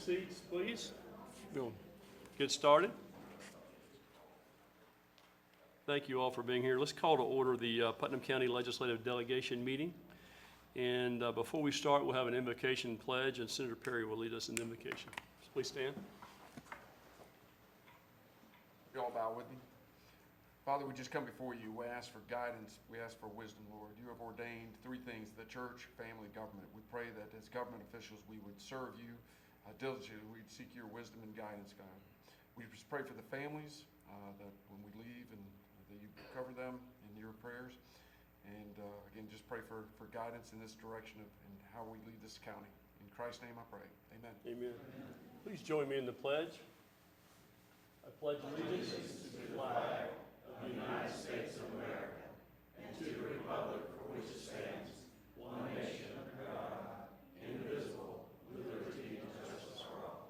seats, please. We'll get started. Thank you all for being here. Let's call to order the Putnam County Legislative Delegation meeting. And before we start, we'll have an invocation pledge, and Senator Perry will lead us in the invocation. So please stand. You all bow with me. Father, we just come before you. We ask for guidance. We ask for wisdom, Lord. You have ordained three things: the church, family, government. We pray that as government officials, we would serve you diligently. We'd seek your wisdom and guidance, God. We just pray for the families that when we leave and that you cover them in your prayers. And again, just pray for guidance in this direction of and how we lead this county. In Christ's name I pray. Amen. Amen. Please join me in the pledge. I pledge allegiance to the flag of the United States of America and to the republic for which it stands, one nation under God, indivisible, with liberty and justice for all.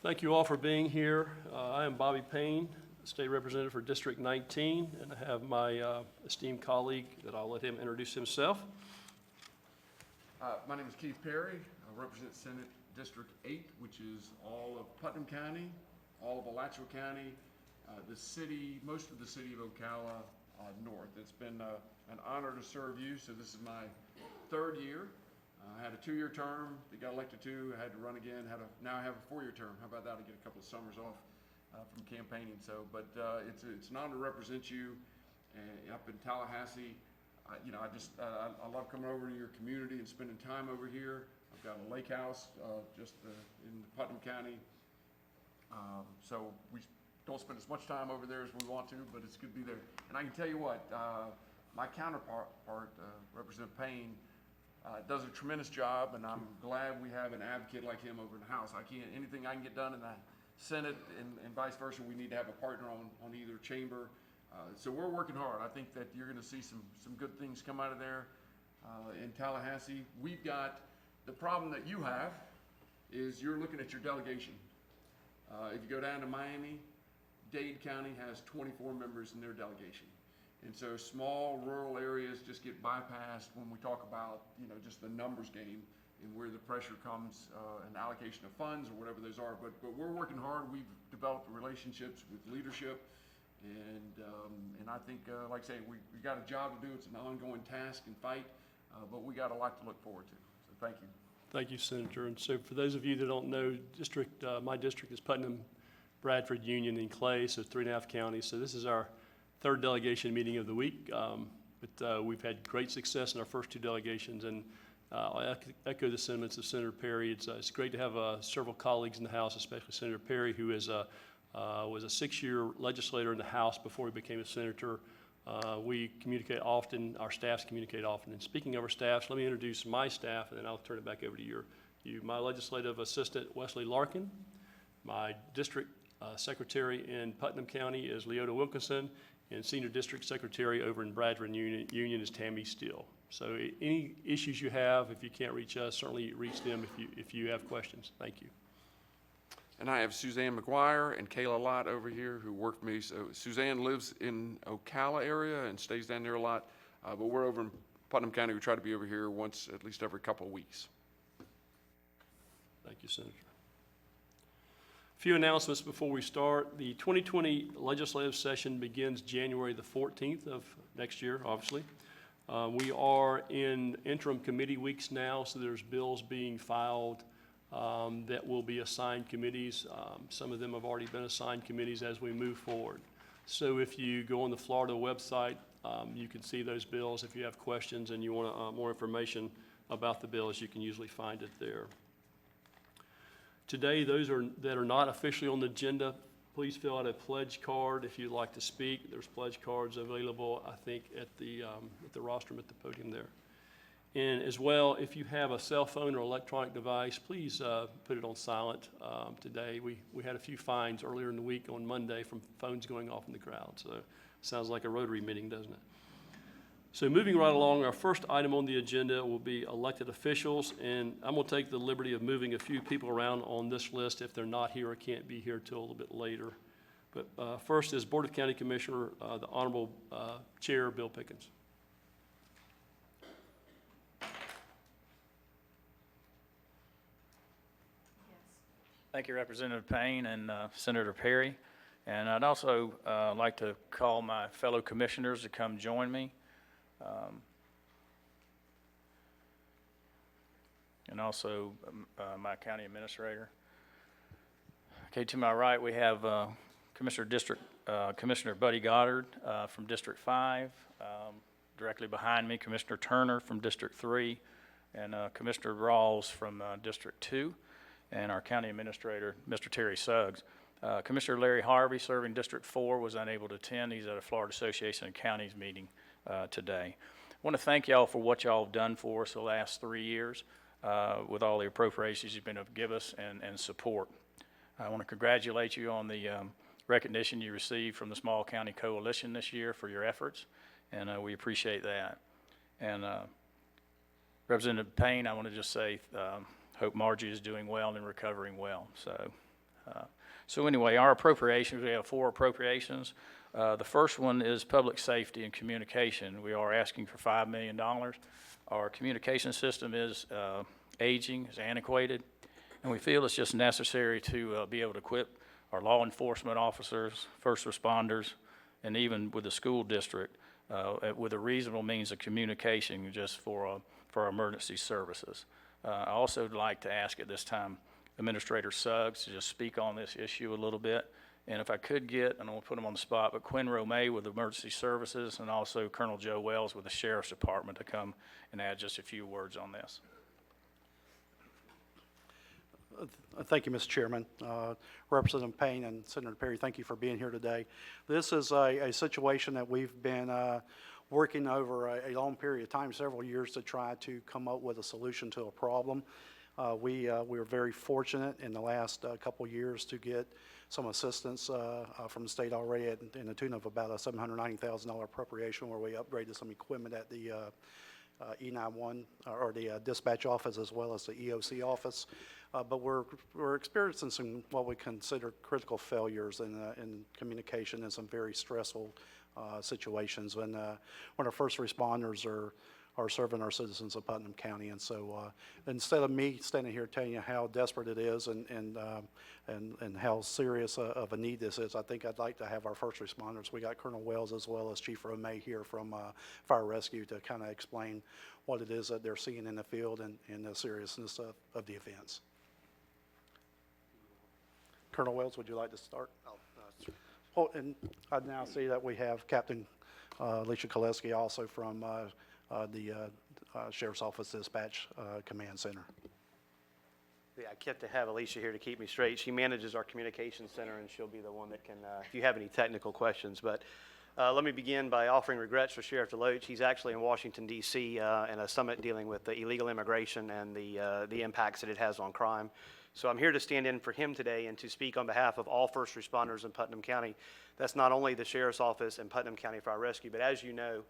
Thank you all for being here. I am Bobby Payne, State Representative for District 19, and I have my esteemed colleague that I'll let him introduce himself. My name is Keith Perry. I represent Senate District 8, which is all of Putnam County, all of Alachua County, the city, most of the city of Ocala north. It's been an honor to serve you. So this is my third year. I had a 2-year term that got elected to. I had to run again. Now I have a 4-year term. How about that? I get a couple of summers off from campaigning. So, but it's an honor to represent you up in Tallahassee. I love coming over to your community and spending time over here. I've got a lake house just in Putnam County. So we don't spend as much time over there as we want to, but it's good to be there. And I can tell you what, my counterpart, Representative Payne, does a tremendous job, and I'm glad we have an advocate like him over in the House. Anything I can get done in the Senate and vice versa, we need to have a partner on either chamber. So we're working hard. I think that you're going to see some good things come out of there in Tallahassee. We've got the problem that you have is you're looking at your delegation. If you go down to Miami, Dade County has 24 members in their delegation. And so small rural areas just get bypassed when we talk about, just the numbers game and where the pressure comes and allocation of funds or whatever those are. But we're working hard. We've developed relationships with leadership. And I think, like I say, we got a job to do. It's an ongoing task and fight, but we got a lot to look forward to. So thank you. Thank you, Senator. And so for those of you that don't know, my district is Putnam, Bradford, Union, and Clay, so 3.5 counties. So this is our third delegation meeting of the week. But we've had great success in our first 2 delegations, and I'll echo the sentiments of Senator Perry. It's great to have several colleagues in the House, especially Senator Perry, who was a 6-year legislator in the House before he became a senator. We communicate often, our staffs communicate often. And speaking of our staffs, let me introduce my staff, and then I'll turn it back over to you. My legislative assistant, Wesley Larkin. My district secretary in Putnam County is Leota Wilkinson, and senior district secretary over in Bradford Union is Tammy Steele. So any issues you have, if you can't reach us, certainly reach them if you have questions. Thank you. And I have Suzanne McGuire and Kayla Lott over here who work for me. So Suzanne lives in Ocala area and stays down there a lot, but we're over in Putnam County. We try to be over here once, at least every couple of weeks. Thank you, Senator. A few announcements before we start. The 2020 legislative session begins January the 14th of next year, obviously. We are in interim committee weeks now, so there's bills being filed that will be assigned committees. Some of them have already been assigned committees as we move forward. So if you go on the Florida website, you can see those bills. If you have questions and you want more information about the bills, you can usually find it there. Today, those that are not officially on the agenda, please fill out a pledge card if you'd like to speak. There's pledge cards available, I think, at the rostrum at the podium there. And as well, if you have a cell phone or electronic device, please put it on silent today. We had a few fines earlier in the week on Monday from phones going off in the crowd. So it sounds like a Rotary meeting, doesn't it? So moving right along, our first item on the agenda will be elected officials. And I'm going to take the liberty of moving a few people around on this list if they're not here or can't be here till a little bit later. But first is Board of County Commissioner, the Honorable Chair Bill Pickens. Thank you, Representative Payne and Senator Perry. And I'd also like to call my fellow commissioners to come join me. And also my county administrator. Okay, to my right, we have Commissioner Buddy Goddard from District 5. Directly behind me, Commissioner Turner from District 3, and Commissioner Rawls from District 2, and our county administrator, Mr. Terry Suggs. Commissioner Larry Harvey, serving District 4, was unable to attend. He's at a Florida Association of Counties meeting today. I want to thank y'all for what y'all have done for us the last 3 years with all the appropriations you've been able to give us and support. I want to congratulate you on the recognition you received from the Small County Coalition this year for your efforts, and we appreciate that. And Representative Payne, I want to just say, hope Margie is doing well and recovering well. So anyway, our appropriations, we have 4 appropriations. The first one is public safety and communication. We are asking for $5 million. Our communication system is aging, is antiquated, and we feel it's just necessary to be able to equip our law enforcement officers, first responders, and even with the school district with a reasonable means of communication just for our emergency services. I also would like to ask at this time Administrator Suggs to just speak on this issue a little bit. And if I could get, and I won't put him on the spot, but Quinn Romay with Emergency Services and also Colonel Joe Wells with the Sheriff's Department to come and add just a few words on this. Thank you, Mr. Chairman. Representative Payne and Senator Perry, thank you for being here today. This is a situation that we've been working over a long period of time, several years, to try to come up with a solution to a problem. We were very fortunate in the last couple years to get some assistance from the state already in the tune of about a $790,000 appropriation, where we upgraded some equipment at the E91 or the dispatch office as well as the EOC office. But we're experiencing some what we consider critical failures in communication in some very stressful situations when our first responders are serving our citizens of Putnam County. And so instead of me standing here telling you how desperate it is and how serious of a need this is, I think I'd like to have our first responders. We got Colonel Wells as well as Chief Romay here from Fire Rescue to kind of explain what it is that they're seeing in the field and the seriousness of the events. Colonel Wells, would you like to start? Oh, and I now see that we have Captain Alicia Koleski also from the Sheriff's Office Dispatch Command Center. Yeah, I get to have Alicia here to keep me straight. She manages our communications center, and she'll be the one that can, if you have any technical questions. But let me begin by offering regrets for Sheriff DeLoach. He's actually in Washington, D.C. In a summit dealing with the illegal immigration and the impacts that it has on crime. So I'm here to stand in for him today and to speak on behalf of all first responders in Putnam County. That's not only the Sheriff's Office and Putnam County Fire Rescue, but as you know,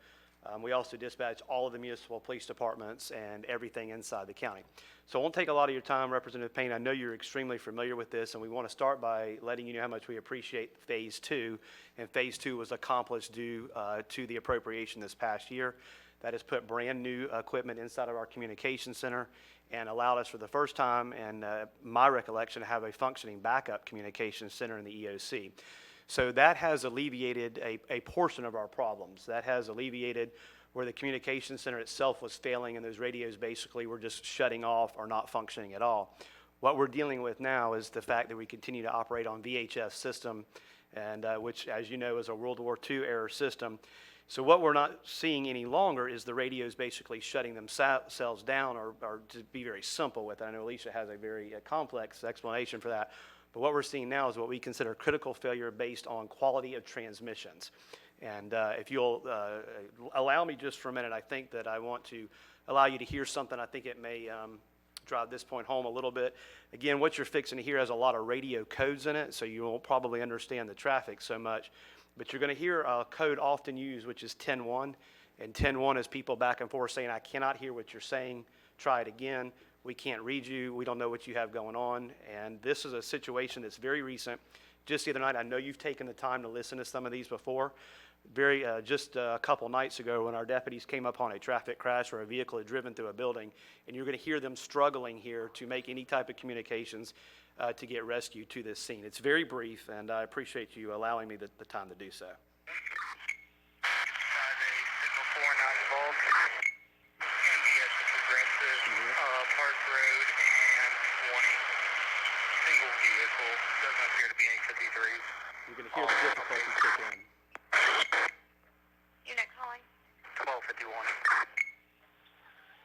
we also dispatch all of the municipal police departments and everything inside the county. So I won't take a lot of your time, Representative Payne. I know you're extremely familiar with this, and we want to start by letting you know how much we appreciate Phase 2. And Phase 2 was accomplished due to the appropriation this past year. That has put brand new equipment inside of our communication center and allowed us for the first time, and my recollection, to have a functioning backup communication center in the EOC. So that has alleviated a portion of our problems. That has alleviated where the communication center itself was failing and those radios basically were just shutting off or not functioning at all. What we're dealing with now is the fact that we continue to operate on VHF system, and which, as you know, is a World War II era system. So what we're not seeing any longer is the radios basically shutting themselves down, or to be very simple with it. I know Alicia has a very complex explanation for that. But what we're seeing now is what we consider critical failure based on quality of transmissions. And if you'll allow me just for a minute, I think that I want to allow you to hear something. I think it may drive this point home a little bit. Again, what you're fixing to hear has a lot of radio codes in it, so you won't probably understand the traffic so much. But you're going to hear a code often used, which is 10-1. And 10-1 is people back and forth saying, I cannot hear what you're saying. Try it again. We can't read you. We don't know what you have going on. And this is a situation that's very recent. Just the other night, I know you've taken the time to listen to some of these before, Just a couple nights ago, when our deputies came upon a traffic crash where a vehicle had driven through a building, and you're going to hear them struggling here to make any type of communications to get rescue to this scene. It's very brief, and I appreciate you allowing me the time to do so. 5-8, signal 4 not involved. Can be at the Progressive, Park Road and 20. Single vehicle, doesn't appear to be any 53s. You're going to hear the difficulty kick in. Unit calling. 1251.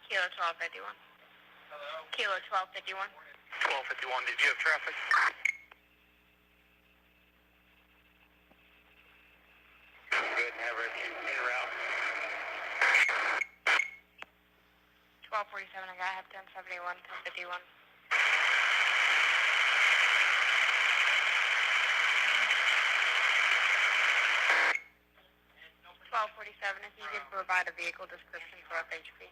Kilo 1251. Hello? Kilo 1251. 1251, did you have traffic? Good, and have rescue en route. 1247, I got have 1071, 1051. If you could provide a vehicle description for FHP.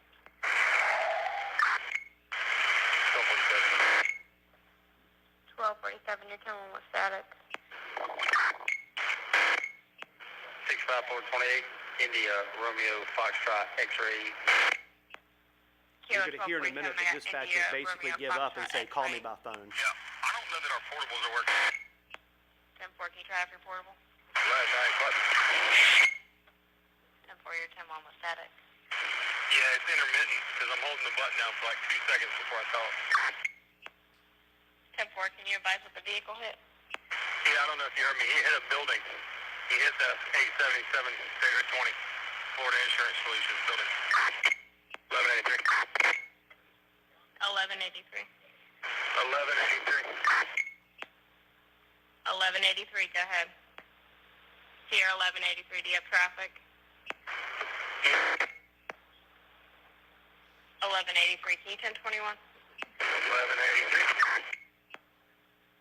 1247, you're telling what static? 65428, India, Romeo, Foxtrot, X-ray. You're going to hear in a minute the dispatchers basically give up and say, call me by phone. Yeah, I don't know that our portables are working. 10-4, can you try out your portable? Last night, button. 10-4, you're 10-1 with static. Yeah, it's intermittent because I'm holding the button down for like 2 seconds before I talk. 10-4, can you advise what the vehicle hit? Yeah, I don't know if you heard me. He hit a building. He hit the 877 State 20 Florida Insurance Solutions building. 1183. 1183. 1183. 1183, go ahead. Sierra 1183, do you have traffic? 1183, can you 1021? 1183.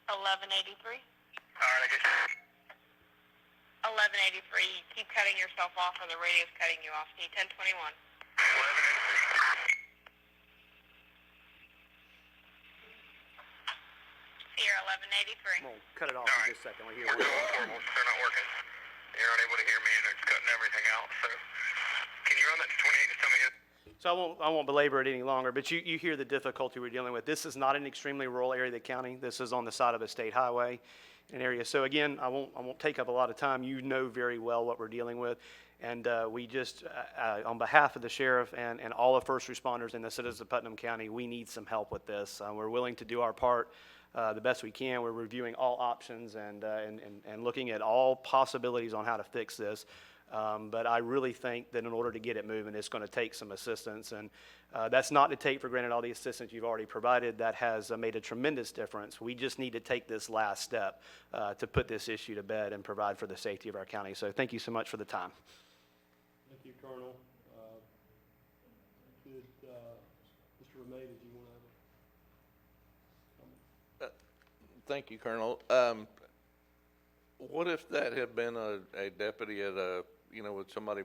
1183. All right, I guess. 1183, you keep cutting yourself off or the radio's cutting you off. Can you 1021? 1183. Sierra 1183. I'm going to cut it off All in right. just a second. We'll hear We're one doing more. portables. They're not working. You're unable to hear me and it's cutting everything out. So can you run that to 28 and tell me? So I won't belabor it any longer, but you hear the difficulty we're dealing with. This is not an extremely rural area of the county. This is on the side of a state highway, an area. So again, I won't take up a lot of time. You know very well what we're dealing with. And we just, on behalf of the sheriff and all the first responders in the citizens of Putnam County, we need some help with this. We're willing to do our part the best we can. We're reviewing all options and looking at all possibilities on how to fix this. But I really think that in order to get it moving, it's going to take some assistance. And that's not to take for granted all the assistance you've already provided. That has made a tremendous difference. We just need to take this last step to put this issue to bed and provide for the safety of our county. So thank you so much for the time. Thank you, Colonel. Mr. Remay, did you want to have a comment? Thank you, Colonel. What if that had been a deputy at with somebody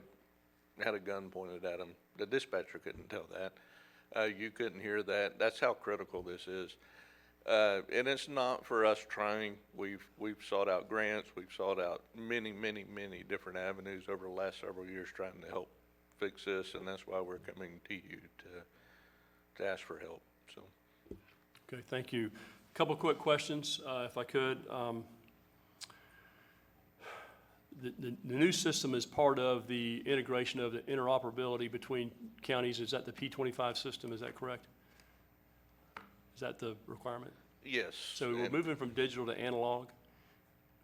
had a gun pointed at him? The dispatcher couldn't tell that. You couldn't hear that. That's how critical this is. And it's not for us trying. We've sought out grants. We've sought out many different avenues over the last several years trying to help fix this, and that's why we're coming to you to ask for help. So. Okay, thank you. A couple quick questions, if I could. The new system is part of the integration of the interoperability between counties. Is that the P25 system? Is that correct? Is that the requirement? Yes. So we're moving from digital to analog?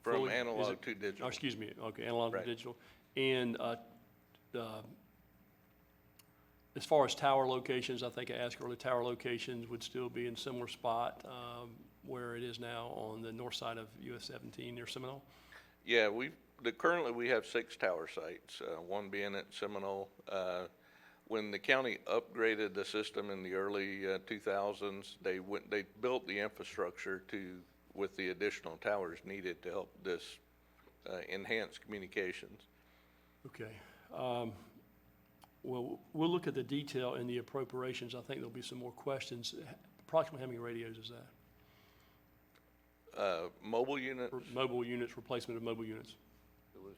From fully? Is analog it- to digital. Oh, excuse me, okay, analog Right. to digital. And as far as tower locations, I think I asked earlier, tower locations would still be in similar spot where it is now on the north side of US 17 near Seminole? Yeah, currently we have 6 tower sites, one being at Seminole. When the county upgraded the system in the early 2000s, they built the infrastructure with the additional towers needed to help this enhance communications. Okay. Well, we'll look at the detail in the appropriations. I think there'll be some more questions. Approximately how many radios is that? Mobile units, Mobile units, replacement of mobile units? it was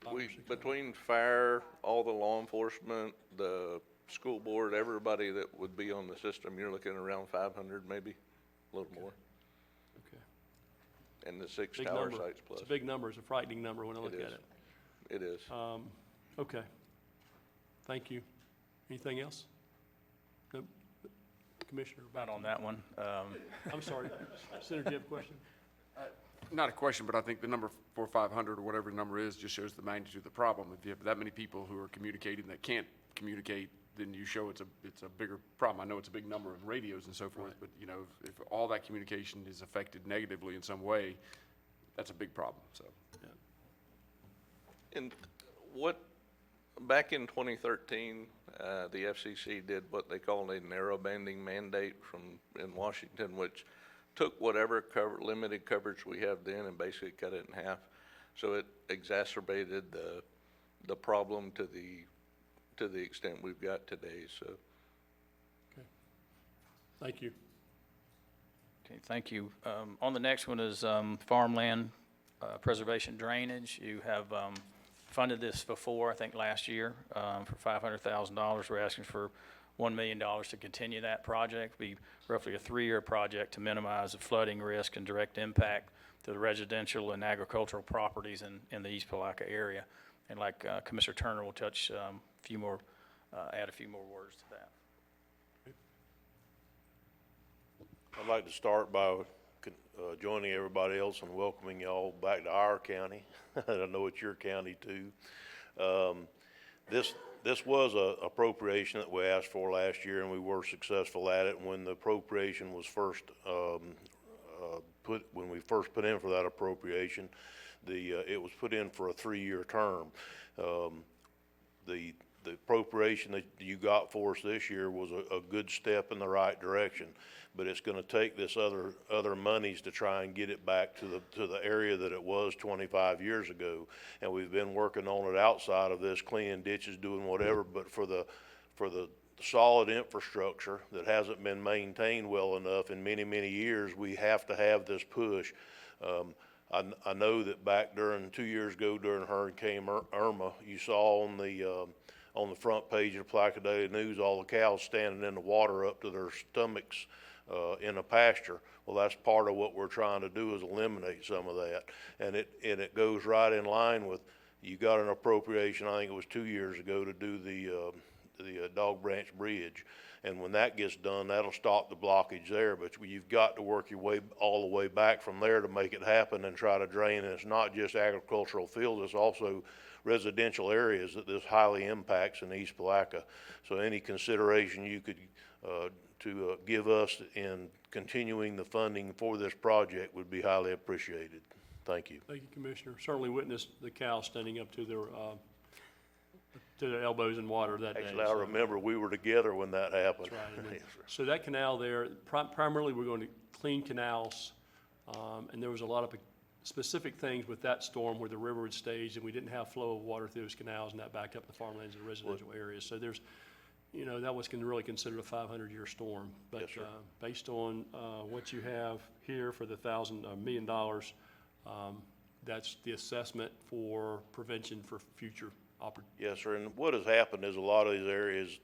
5 or We, 600? between fire, all the law enforcement, the school board, everybody that would be on the system, you're looking around 500 maybe, a little more. Okay. And the 6 Big tower number. sites plus. It's a big number. It's a frightening number when I look It at is. it. It is. Okay. Thank you. Anything else? Nope. Commissioner, back Not to on you. that one. I'm sorry. Senator, do you have a question? Not a question, but I think the number 500 or whatever the number is just shows the magnitude of the problem. If you have that many people who are communicating that can't communicate, then you show it's a bigger problem. I know it's a big number of radios and so forth, but, you know, if all that communication is affected negatively in some way, that's a big problem, so. And what, back in 2013, the FCC did what they called a narrowbanding mandate in Washington, which took whatever limited coverage we have then and basically cut it in half. So it exacerbated the problem to the extent we've got today, so. Okay. Thank you. Okay, thank you. On the next one is farmland preservation drainage. You have funded this before, I think last year, for $500,000. We're asking for $1 million to continue that project. It'll be roughly a 3-year project to minimize the flooding risk and direct impact to the residential and agricultural properties in the East Palatka area. And like Commissioner Turner will touch add a few more words to that. I'd like to start by joining everybody else and welcoming y'all back to our county. I know it's your county too. This was a appropriation that we asked for last year, and we were successful at it. When the appropriation was first when we first put in for that appropriation, it was put in for a 3-year term. The appropriation that you got for us this year was a good step in the right direction, but it's going to take this other monies to try and get it back to the area that it was 25 years ago. And we've been working on it outside of this, cleaning ditches, doing whatever, but for the solid infrastructure that hasn't been maintained well enough in many, many years, we have to have this push. I know that back 2 years ago during Hurricane Irma, you saw on the front page of the Palatka Daily News, all the cows standing in the water up to their stomachs in a pasture. Well, that's part of what we're trying to do, is eliminate some of that. And it goes right in line with, you got an appropriation, I think it was 2 years ago, to do the Dog Branch Bridge. And when that gets done, that'll stop the blockage there. But you've got to work your way all the way back from there to make it happen and try to drain. And it's not just agricultural fields, it's also residential areas that this highly impacts in East Palatka. So any consideration you could give us in continuing the funding for this project would be highly appreciated. Thank you. Thank you, Commissioner. Certainly witnessed the cows standing up to their elbows in water that day. Actually, I so. remember we were together when that happened. That's right. And then- Yes, sir. So that canal there, primarily we're going to clean canals, and there was a lot of specific things with that storm where the river had staged and we didn't have flow of water through those canals, and that backed up the farmlands and residential areas. So there's, that was really considered a 500-year storm. But Yes, sir. Based on what you have here for the $1 million, that's the assessment for prevention for future opportunities. Yes, sir. And what has happened is a lot of these areas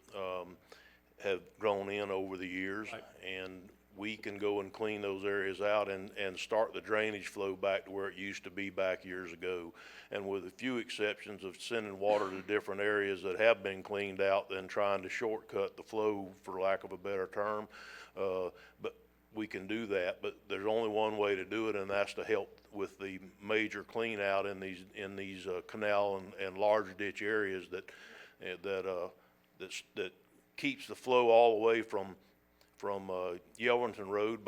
have grown in over the years, Right. and we can go and clean those areas out and start the drainage flow back to where it used to be back years ago. And with a few exceptions of sending water to different areas that have been cleaned out than trying to shortcut the flow, for lack of a better term. But we can do that, but there's only one way to do it, and that's to help with the major clean out in these canal and large ditch areas that keeps the flow all the way from Yelverton Road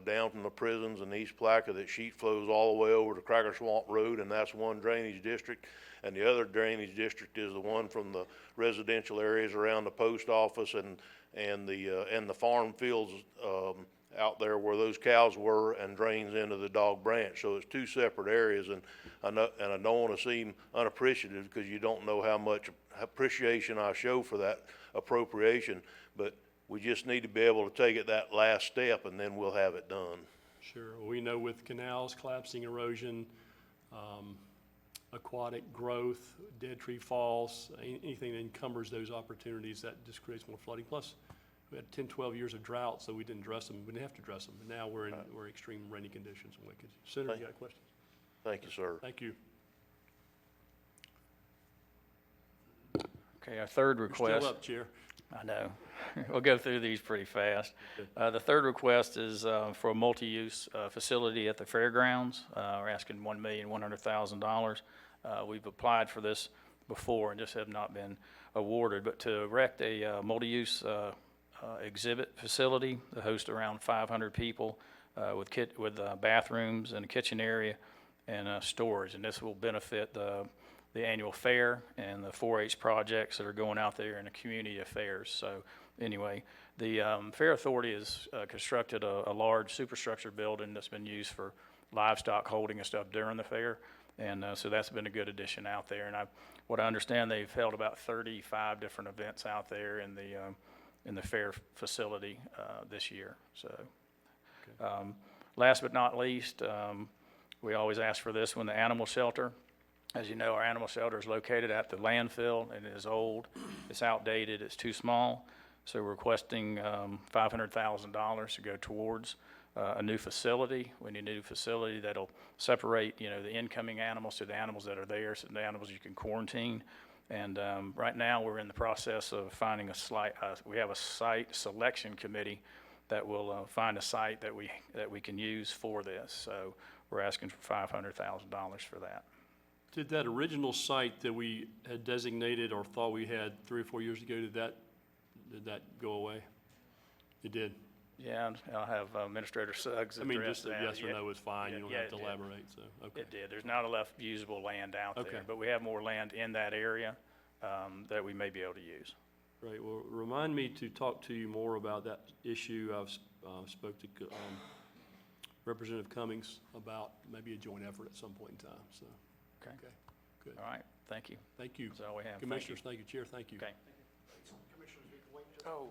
down from the prisons in East Palatka, that sheet flows all the way over to Cracker Swamp Road, and that's one drainage district. And the other drainage district is the one from the residential areas around the post office and the farm fields out there where those cows were, and drains into the Dog Branch. So it's two separate areas, and I don't want to seem unappreciative, because you don't know how much appreciation I show for that appropriation, but we just need to be able to take it that last step, and then we'll have it done. Sure. We know with canals, collapsing, erosion, aquatic growth, dead tree falls, anything that encumbers those opportunities, that just creates more flooding. Plus, we had 10, 12 years of drought, so we didn't dress them. We didn't have to dress them. But now we're in extreme rainy conditions in Wicked. Senator, you got questions? Thank you, sir. Thank you. Okay, our third You're request. still up, Chair. I know. We'll go through these pretty fast. The third request is for a multi-use facility at the fairgrounds. We're asking $1,100,000. We've applied for this before and just have not been awarded. But to erect a multi-use exhibit facility to host around 500 people with bathrooms and a kitchen area and storage. And this will benefit the annual fair and the 4-H projects that are going out there in the community affairs. So anyway, the Fair Authority has constructed a large superstructure building that's been used for livestock holding and stuff during the fair. And so that's been a good addition out there. And what I understand, they've held about 35 different events out there in the fair facility this year. So last but not least, we always ask for this one, the animal shelter. As you know, our animal shelter is located at the landfill, and it is old, it's outdated, it's too small. So we're requesting $500,000 to go towards a new facility. We need a new facility that'll separate, the incoming animals to the animals that are there, so the animals you can quarantine. And right now, we're in the process of finding we have a site selection committee that will find a site that we can use for this. So we're asking for $500,000 for that. Did that original site that we had designated or thought we had 3 or 4 years ago, did that go away? It did. Yeah, and I'll have Administrator Suggs I mean, address just a that. yes or no is fine. You don't have to it did. elaborate, so, okay. It did. There's not enough usable land out Okay. there, but we have more land in that area that we may be able to use. Great. Well, remind me to talk to you more about that issue. I've spoke to Representative Cummings about maybe a joint effort at some point in time, so. Okay. Good. All right, thank you. Thank you. That's all we have. Thank you. Commissioners, thank you. Chair, thank you. Okay. Oh.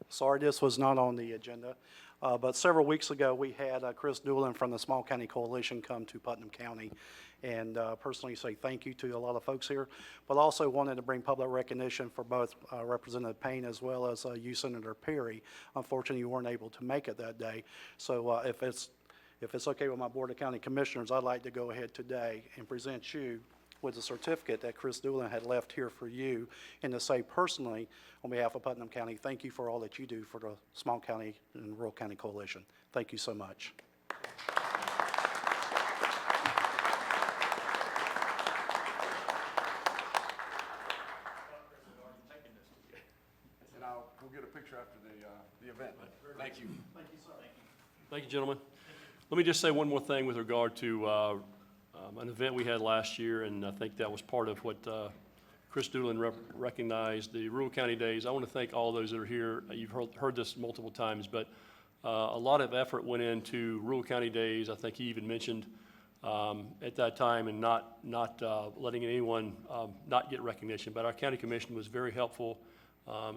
Sorry, this was not on the agenda, but several weeks ago, we had Chris Doolin from the Small County Coalition come to Putnam County and personally say thank you to a lot of folks here, but also wanted to bring public recognition for both Representative Payne as well as you, Senator Perry. Unfortunately, you weren't able to make it that day, so if it's okay with my Board of County Commissioners, I'd like to go ahead today and present you with a certificate that Chris Doolin had left here for you, and to say personally, on behalf of Putnam County, thank you for all that you do for the Small County and Rural County Coalition. Thank you so much. And we'll get a picture after the event. Thank you. Thank you, gentlemen. Let me just say one more thing with regard to an event we had last year, and I think that was part of what Chris Doolin recognized, the Rural County Days. I want to thank all those that are here. You've heard this multiple times, but a lot of effort went into Rural County Days. I think he even mentioned at that time, and not letting anyone not get recognition. But our county commission was very helpful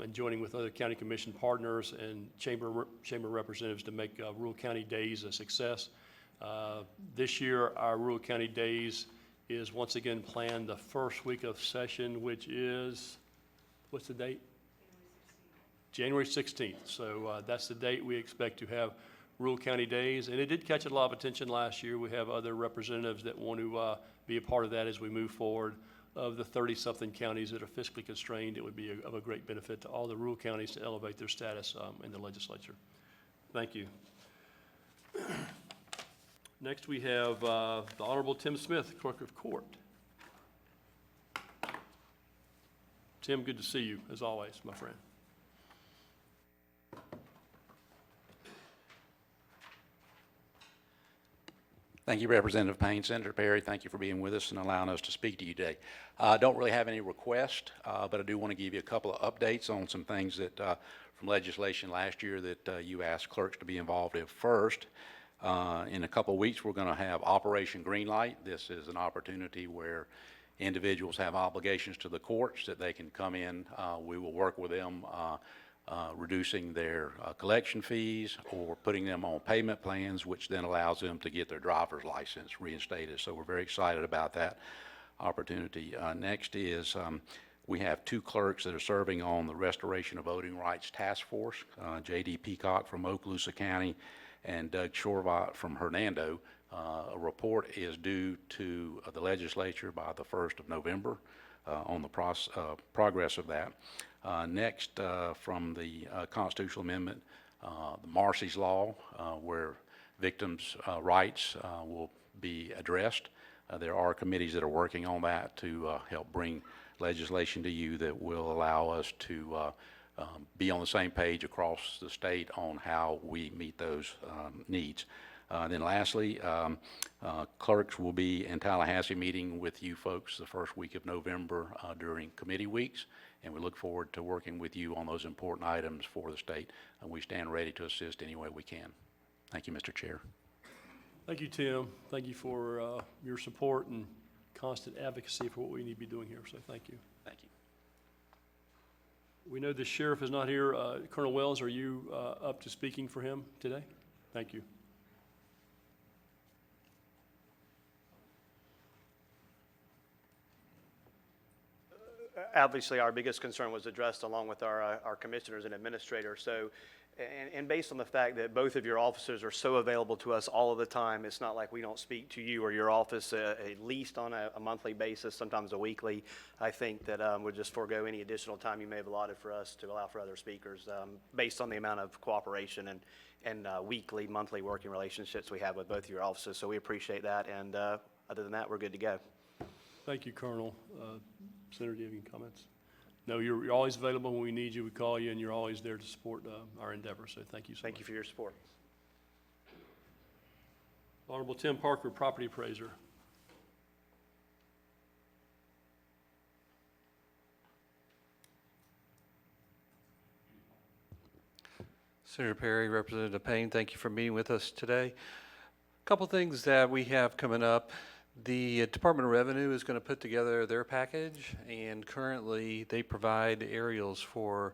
in joining with other county commission partners and chamber representatives to make Rural County Days a success. This year, our Rural County Days is once again planned the first week of session, which is, what's the date? January 16th. So that's the date we expect to have Rural County Days. And it did catch a lot of attention last year. We have other representatives that want to be a part of that as we move forward. Of the 30-something counties that are fiscally constrained, it would be of a great benefit to all the rural counties to elevate their status in the legislature. Thank you. Next, we have the Honorable Tim Smith, Clerk of Court. Tim, good to see you, as always, my friend. Thank you, Representative Payne. Senator Perry, thank you for being with us and allowing us to speak to you today. I don't really have any requests, but I do want to give you a couple of updates on some things that from legislation last year that you asked clerks to be involved in. First, in a couple of weeks, we're going to have Operation Greenlight. This is an opportunity where individuals have obligations to the courts that they can come in. We will work with them reducing their collection fees or putting them on payment plans, which then allows them to get their driver's license reinstated. So we're very excited about that opportunity. Next is we have 2 clerks that are serving on the Restoration of Voting Rights Task Force, J.D. Peacock from Okaloosa County and Doug Shorvat from Hernando. A report is due to the legislature by the 1st of November on the progress of that. Next, from the constitutional amendment, the Marcy's Law, where victims' rights will be addressed. There are committees that are working on that to help bring legislation to you that will allow us to be on the same page across the state on how we meet those needs. Then lastly, clerks will be in Tallahassee meeting with you folks the first week of November during committee weeks, and we look forward to working with you on those important items for the state. And we stand ready to assist any way we can. Thank you, Mr. Chair. Thank you, Tim. Thank you for your support and constant advocacy for what we need to be doing here, so thank you. Thank you. We know the sheriff is not here. Colonel Wells, are you up to speaking for him today? Thank you. Obviously, our biggest concern was addressed along with our commissioners and administrators. So, and based on the fact that both of your officers are so available to us all of the time, it's not like we don't speak to you or your office at least on a monthly basis, sometimes a weekly. I think that we'll just forego any additional time you may have allotted for us to allow for other speakers based on the amount of cooperation and weekly, monthly working relationships we have with both of your offices. So we appreciate that. And other than that, we're good to go. Thank you, Colonel. Senator, do you have any comments? No, you're always available when we need you. We call you, and you're always there to support our endeavor. So thank you so much. Thank you for your support. Honorable Tim Parker, property appraiser. Senator Perry, Representative Payne, thank you for meeting with us today. A couple things that we have coming up. The Department of Revenue is going to put together their package, and currently they provide aerials for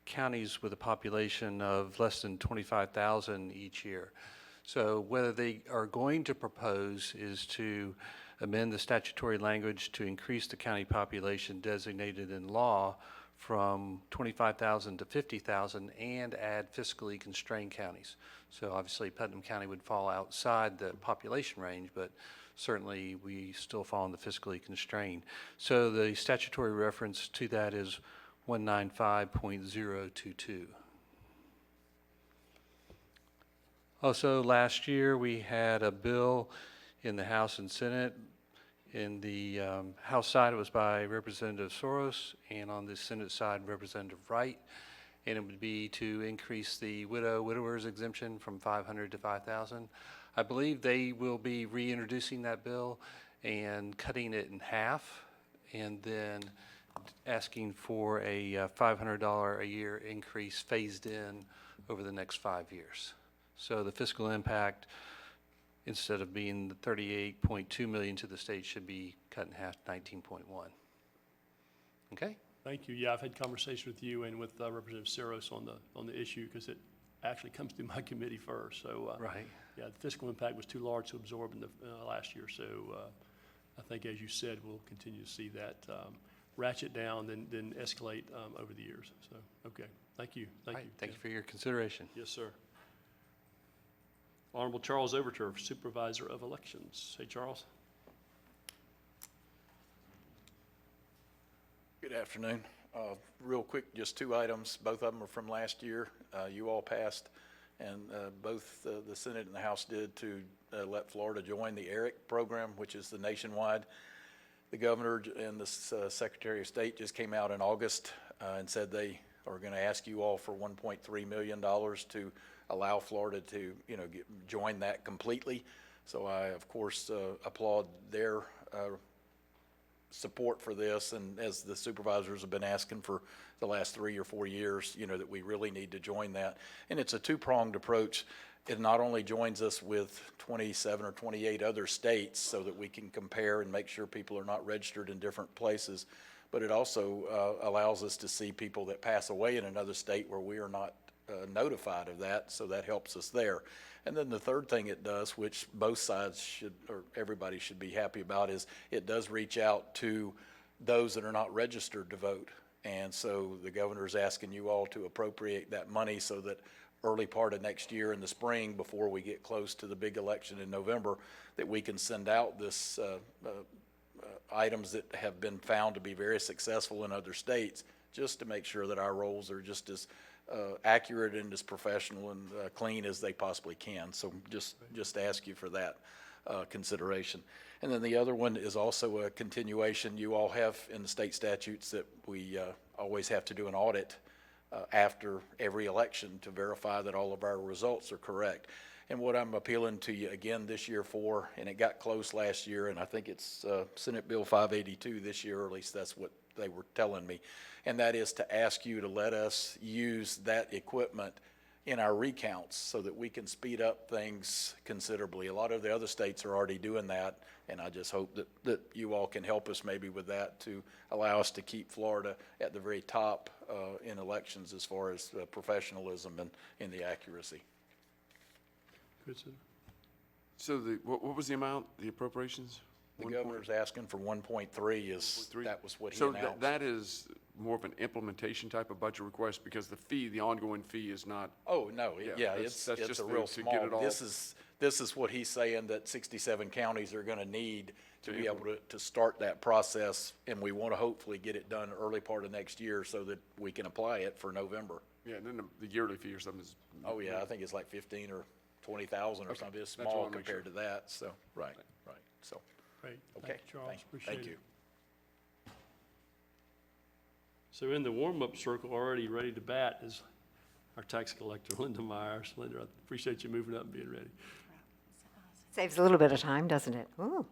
counties with a population of less than 25,000 each year. So whether they are going to propose is to amend the statutory language to increase the county population designated in law from 25,000 to 50,000 and add fiscally constrained counties. So obviously Putnam County would fall outside the population range, but certainly we still fall in the fiscally constrained. So the statutory reference to that is 195.022. Also, last year we had a bill in the House and Senate. In the House side, it was by Representative Soros, and on the Senate side, Representative Wright. And it would be to increase the widower's exemption from 500 to 5,000. I believe they will be reintroducing that bill and cutting it in half, and then asking for a $500 a year increase phased in over the next 5 years. So the fiscal impact, instead of being the $38.2 million to the state, should be cut in half, 19.1. Okay? Thank you. Yeah, I've had conversation with you and with Representative Saros on the issue because it actually comes through my committee first. So Right. Yeah, the fiscal impact was too large to absorb in the last year. So I think, as you said, we'll continue to see that ratchet down, then escalate over the years. So okay, thank you. Thank you. Thank you for your consideration. Yes, sir. Honorable Charles Overturf, Supervisor of Elections. Hey, Charles. Good afternoon. Real quick, just 2 items. Both of them are from last year. You all passed, and both the Senate and the House did, to let Florida join the ERIC program, which is the nationwide. The governor and the Secretary of State just came out in August and said they are going to ask you all for $1.3 million to allow Florida to, join that completely. So I, of course, applaud their support for this, and as the supervisors have been asking for the last 3 or 4 years, you know, that we really need to join that. And it's a two-pronged approach. It not only joins us with 27 or 28 other states so that we can compare and make sure people are not registered in different places, but it also allows us to see people that pass away in another state where we are not notified of that, so that helps us there. And then the third thing it does, which both sides should, or everybody should be happy about, is it does reach out to those that are not registered to vote. And so the governor's asking you all to appropriate that money so that early part of next year in the spring, before we get close to the big election in November, that we can send out this items that have been found to be very successful in other states, just to make sure that our rolls are just as accurate and as professional and clean as they possibly can. So just ask you for that consideration. And then the other one is also a continuation. You all have in the state statutes that we always have to do an audit after every election to verify that all of our results are correct. And what I'm appealing to you again this year for, and it got close last year, and I think it's Senate Bill 582 this year, or at least that's what they were telling me, and that is to ask you to let us use that equipment in our recounts so that we can speed up things considerably. A lot of the other states are already doing that, and I just hope that you all can help us maybe with that to allow us to keep Florida at the very top in elections as far as professionalism and in the accuracy. Good, sir. So what was the amount, the appropriations? The governor's asking for 1.3 is, that was what he So announced. that is more of an implementation type of budget request, because the fee, the ongoing fee is not. Oh, no, Yeah, it's that's just a real to get small, it all- this is what he's saying that 67 counties are gonna need to be able to start that process, and we wanna hopefully get it done early part of next year so that we can apply it for November. Yeah, and then the yearly fee or something is. Oh, yeah, I think it's like 15 or 20,000 or Okay, something, it's that's what I small wanna make compared to that, so, right, so, Great. okay. Thank you, Charles. Appreciate Thank it. you. So in the warm-up circle, already ready to bat, is our tax collector, Linda Myers. Linda, I appreciate you moving up and being ready. Saves a little bit of time, doesn't it? Ooh.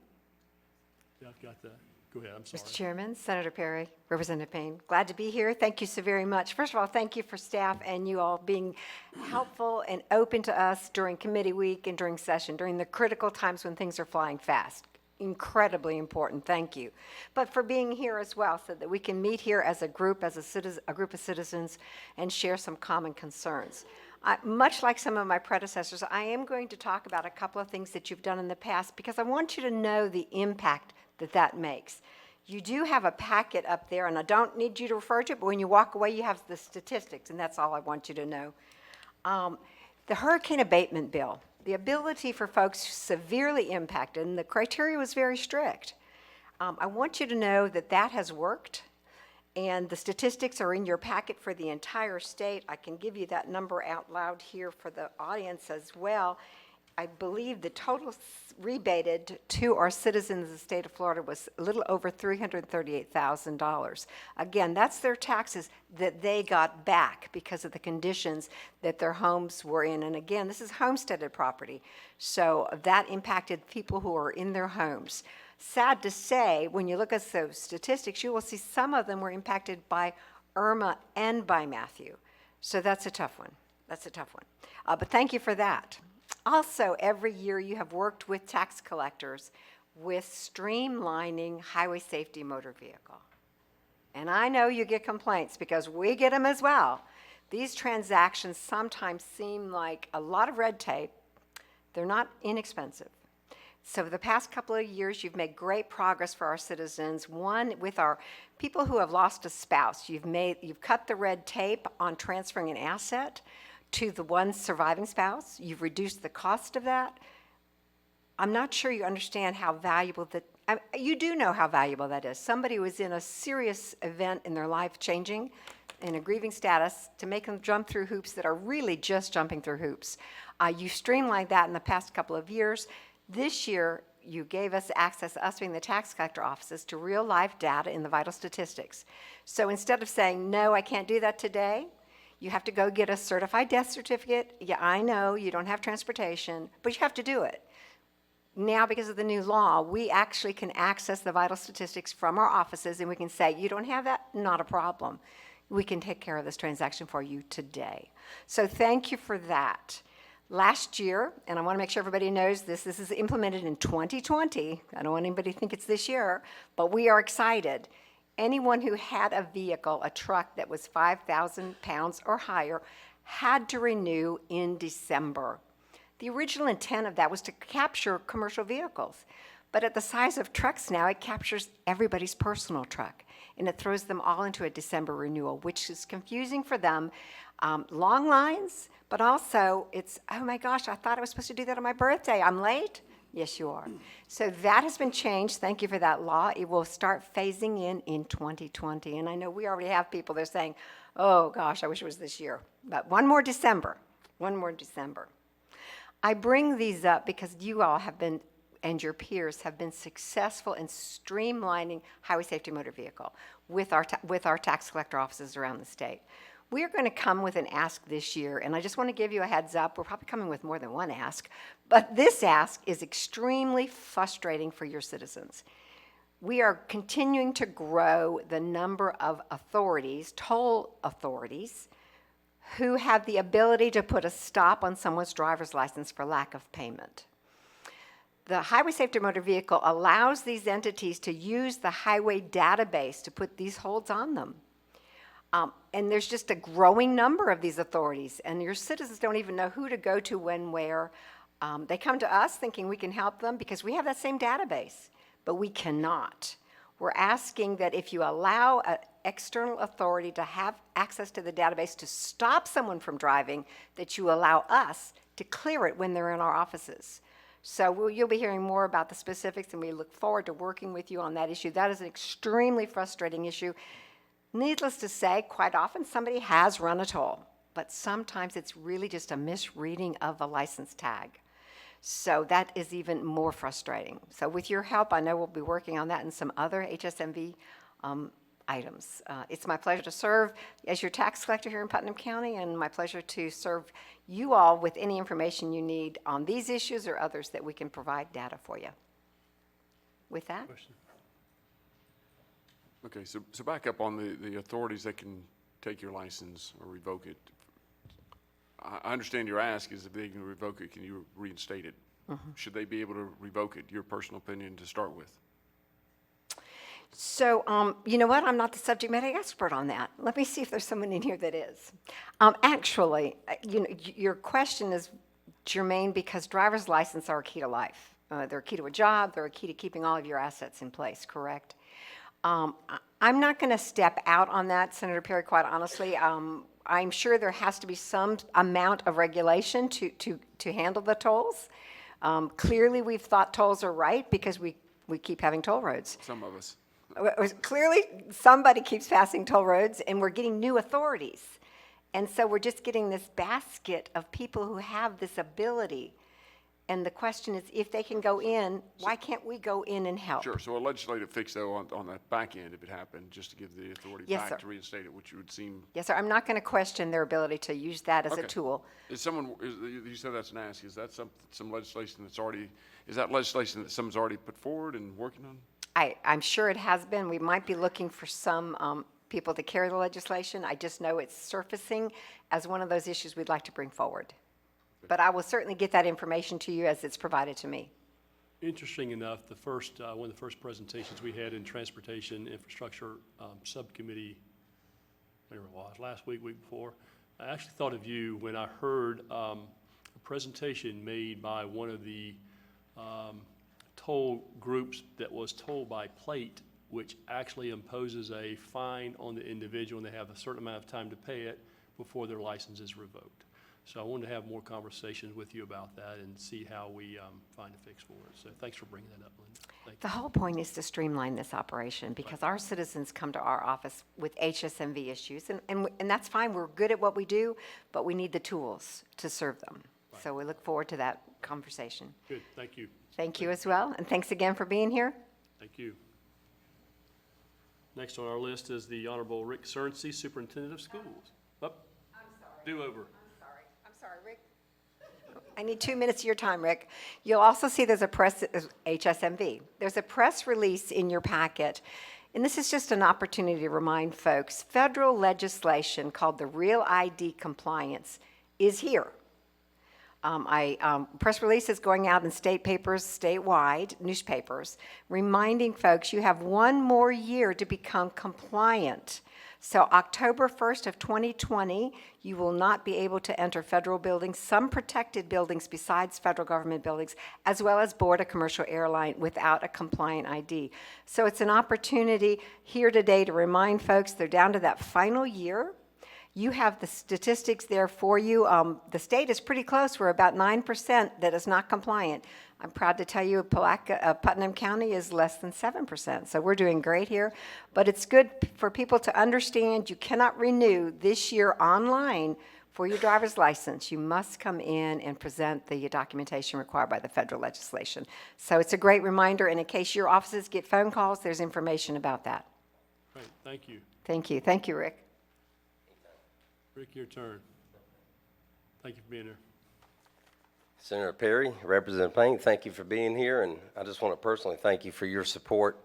Yeah, I've got that. Go ahead, I'm sorry. Mr. Chairman, Senator Perry, Representative Payne, glad to be here. Thank you so very much. First of all, thank you for staff and you all being helpful and open to us during committee week and during session, during the critical times when things are flying fast. Incredibly important, thank you. But for being here as well, so that we can meet here as a group, as a group of citizens, and share some common concerns. Much like some of my predecessors, I am going to talk about a couple of things that you've done in the past, because I want you to know the impact that that makes. You do have a packet up there, and I don't need you to refer to it, but when you walk away, you have the statistics, and that's all I want you to know. The hurricane abatement bill, the ability for folks severely impacted, and the criteria was very strict. I want you to know that that has worked, and the statistics are in your packet for the entire state. I can give you that number out loud here for the audience as well. I believe the total rebated to our citizens of the state of Florida was a little over $338,000. Again, that's their taxes that they got back because of the conditions that their homes were in. And again, this is homesteaded property, so that impacted people who are in their homes. Sad to say, when you look at those statistics, you will see some of them were impacted by Irma and by Matthew. So that's a tough one. That's a tough one. But thank you for that. Also, every year you have worked with tax collectors with streamlining highway safety motor vehicle. And I know you get complaints because we get them as well. These transactions sometimes seem like a lot of red tape. They're not inexpensive. So the past couple of years, you've made great progress for our citizens. One, with our people who have lost a spouse, you've cut the red tape on transferring an asset to the one surviving spouse. You've reduced the cost of that. I'm not sure you understand how valuable that, you do know how valuable that is. Somebody who is in a serious event in their life changing, in a grieving status, to make them jump through hoops that are really just jumping through hoops. You streamlined that in the past couple of years. This year, you gave us access, us being the tax collector offices, to real life data in the vital statistics. So instead of saying, no, I can't do that today, you have to go get a certified death certificate. Yeah, I know you don't have transportation, but you have to do it. now, because of the new law, we actually can access the vital statistics from our offices, and we can say, you don't have that? Not a problem. We can take care of this transaction for you today. So thank you for that. Last year, and I want to make sure everybody knows this is implemented in 2020. I don't want anybody to think it's this year, but we are excited. Anyone who had a vehicle, a truck that was 5,000 pounds or higher, had to renew in December. The original intent of that was to capture commercial vehicles. But at the size of trucks now, it captures everybody's personal truck. And it throws them all into a December renewal, which is confusing for them. Long lines, but also it's, oh my gosh, I thought I was supposed to do that on my birthday. I'm late? Yes, you are. So that has been changed. Thank you for that law. It will start phasing in 2020. And I know we already have people that are saying, oh gosh, I wish it was this year. But one more December. I bring these up because you all have been, and your peers have been successful in streamlining highway safety motor vehicle with our tax collector offices around the state. We are going to come with an ask this year, and I just want to give you a heads up. We're probably coming with more than one ask, but this ask is extremely frustrating for your citizens. We are continuing to grow the number of authorities, toll authorities, who have the ability to put a stop on someone's driver's license for lack of payment. The Highway Safety Motor Vehicle allows these entities to use the highway database to put these holds on them. And there's just a growing number of these authorities, and your citizens don't even know who to go to when, where. They come to us thinking we can help them because we have that same database, but we cannot. We're asking that if you allow an external authority to have access to the database to stop someone from driving, that you allow us to clear it when they're in our offices. So you'll be hearing more about the specifics, and we look forward to working with you on that issue. That is an extremely frustrating issue. Needless to say, quite often somebody has run a toll, but sometimes it's really just a misreading of a license tag. So that is even more frustrating. So with your help, I know we'll be working on that and some other HSMV items. It's my pleasure to serve as your tax collector here in Putnam County, and my pleasure to serve you all with any information you need on these issues or others that we can provide data for you. With that. Question? Okay, so back up on the authorities that can take your license or revoke it. I understand your ask is if they can revoke it, can you reinstate it? Should they be able to revoke it, your personal opinion to start with? So, you know what? I'm not the subject matter expert on that. Let me see if there's someone in here that is. Actually, you know, your question is germane because driver's licenses are a key to life. They're a key to a job. They're a key to keeping all of your assets in place, correct? I'm not going to step out on that, Senator Perry, quite honestly. I'm sure there has to be some amount of regulation to handle the tolls. Clearly, we've thought tolls are right because we keep having toll roads. Some of us. Clearly, somebody keeps passing toll roads, and we're getting new authorities. And so we're just getting this basket of people who have this ability. And the question is, if they can go in, why can't we go in and help? Sure, so a legislative fix though on that back end, if it happened, just to give the authority Yes, back sir. to reinstate it, which would seem. Yes, sir. I'm not going to question their ability to use that as a Okay. tool. Is someone, you said that's an ask, is that some legislation that's already, is that legislation that someone's already put forward and working on? I'm sure it has been. We might be looking for some people to carry the legislation. I just know it's surfacing as one of those issues we'd like to bring forward. But I will certainly get that information to you as it's provided to me. Interesting enough, one of the first presentations we had in Transportation Infrastructure Subcommittee, whatever it was, last week before, I actually thought of you when I heard a presentation made by one of the toll groups that was tolled by plate, which actually imposes a fine on the individual, and they have a certain amount of time to pay it before their license is revoked. So I wanted to have more conversations with you about that and see how we find a fix for it. So thanks for bringing that up, Linda. Thank The whole point is to streamline this operation because our citizens come to our office with HSMV issues, and that's fine. We're good at what we do, but we need the tools to serve them. So we look forward to that conversation. you. Good, thank you. Thank you as well, and thanks again for being here. Thank you. Next on our list is the Honorable Rick Cernsey, Superintendent of Schools. Up. I'm sorry. Do over. I'm sorry, Rick. I need 2 minutes of your time, Rick. You'll also see there's a HSMV. There's a press release in your packet, and this is just an opportunity to remind folks, federal legislation called the Real ID Compliance is here. Press release is going out in state papers, statewide newspapers, reminding folks you have 1 more year to become compliant. So October 1st of 2020, you will not be able to enter federal buildings, some protected buildings besides federal government buildings, as well as board a commercial airline without a compliant ID. So it's an opportunity here today to remind folks they're down to that final year. You have the statistics there for you. The state is pretty close. We're about 9% that is not compliant. I'm proud to tell you Palatka, Putnam County is less than 7%. So we're doing great here. But it's good for people to understand you cannot renew this year online for your driver's license. You must come in and present the documentation required by the federal legislation. So it's a great reminder, and in case your offices get phone calls, there's information about that. Great, thank you. Thank you. Thank you, Rick. Rick, your turn. Thank you for being here. Senator Perry, Representative Payne, thank you for being here, and I just want to personally thank you for your support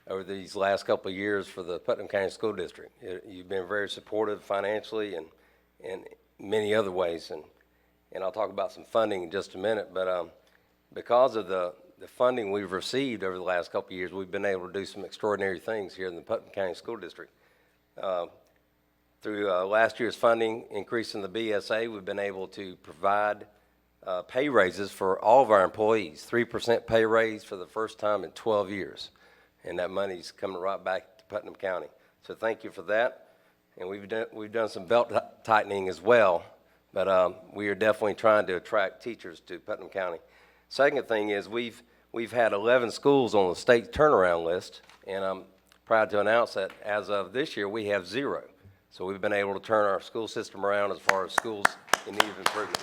over these last couple of years for the Putnam County School District. You've been very supportive financially and many other ways, and I'll talk about some funding in just a minute, but because of the funding we've received over the last couple of years, we've been able to do some extraordinary things here in the Putnam County School District. Through last year's funding increase in the BSA, we've been able to provide pay raises for all of our employees, 3% pay raise for the first time in 12 years. And that money's coming right back to Putnam County. So thank you for that. And we've done some belt tightening as well, but we are definitely trying to attract teachers to Putnam County. Second thing is we've had 11 schools on the state turnaround list, and I'm proud to announce that as of this year, we have 0. So we've been able to turn our school system around as far as schools in need of improvement.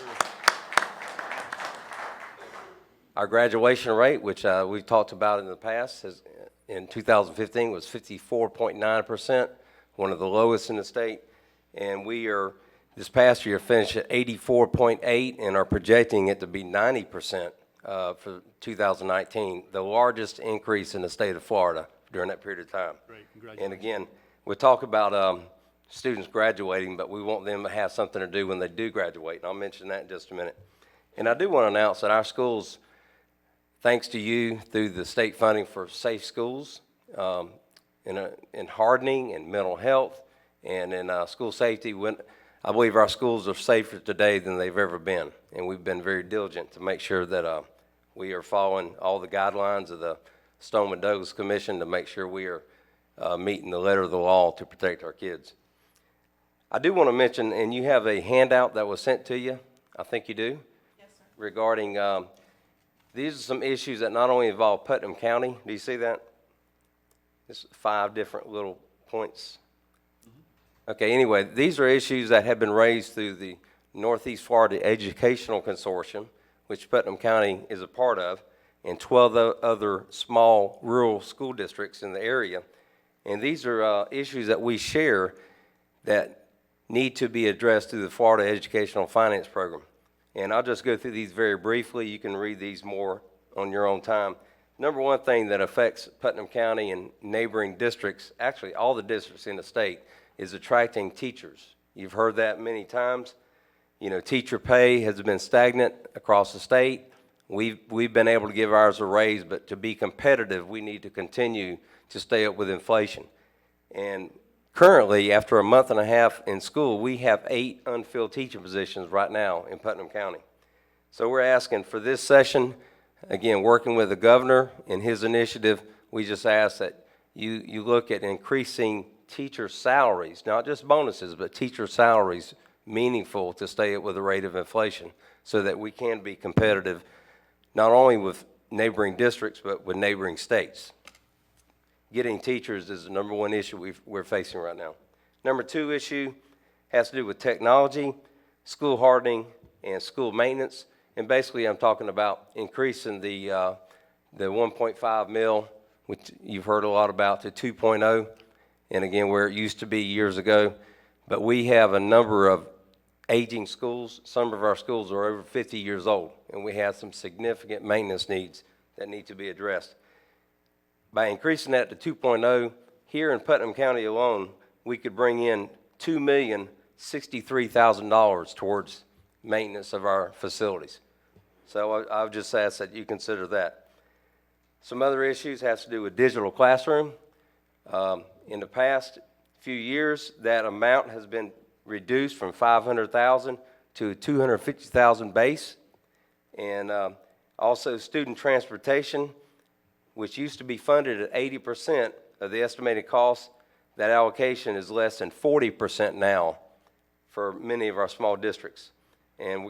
Our graduation rate, which we've talked about in the past, in 2015 was 54.9%, one of the lowest in the state. And we are, this past year, finished at 84.8 and are projecting it to be 90% for 2019, the largest increase in the state of Florida during that period of time. Great, congratulations. And again, we'll talk about students graduating, but we want them to have something to do when they do graduate, and I'll mention that in just a minute. And I do want to announce that our schools, thanks to you through the state funding for safe schools, in hardening and mental health and in school safety, I believe our schools are safer today than they've ever been, and we've been very diligent to make sure that we are following all the guidelines of the Stoneman-Douglas Commission to make sure we are meeting the letter of the law to protect our kids. I do want to mention, and you have a handout that was sent to you, I think you do? Yes, sir. Regarding, these are some issues that not only involve Putnam County. Do you see that? It's 5 different little points. Mm-hmm. Okay, anyway, these are issues that have been raised through the Northeast Florida Educational Consortium, which Putnam County is a part of, and 12 other small rural school districts in the area. And these are issues that we share that need to be addressed through the Florida Educational Finance Program. And I'll just go through these very briefly. You can read these more on your own time. Number one thing that affects Putnam County and neighboring districts, actually all the districts in the state, is attracting teachers. You've heard that many times. You know, teacher pay has been stagnant across the state. We've been able to give ours a raise, but to be competitive, we need to continue to stay up with inflation. And currently, after a month and a half in school, we have 8 unfilled teaching positions right now in Putnam County. So we're asking for this session, again, working with the governor in his initiative, we just ask that you look at increasing teacher salaries, not just bonuses, but teacher salaries meaningful to stay up with the rate of inflation so that we can be competitive not only with neighboring districts, but with neighboring states. Getting teachers is the number one issue we're facing right now. Number 2 issue has to do with technology, school hardening, and school maintenance. And basically, I'm talking about increasing the 1.5 mil, which you've heard a lot about, to 2.0, and again, where it used to be years ago. But we have a number of aging schools. Some of our schools are over 50 years old, and we have some significant maintenance needs that need to be addressed. By increasing that to 2.0, here in Putnam County alone, we could bring in $2,063,000 towards maintenance of our facilities. So I would just ask that you consider that. Some other issues has to do with digital classroom. In the past few years, that amount has been reduced from $500,000 to $250,000 base. And also student transportation, which used to be funded at 80% of the estimated cost, that allocation is less than 40% now for many of our small districts. And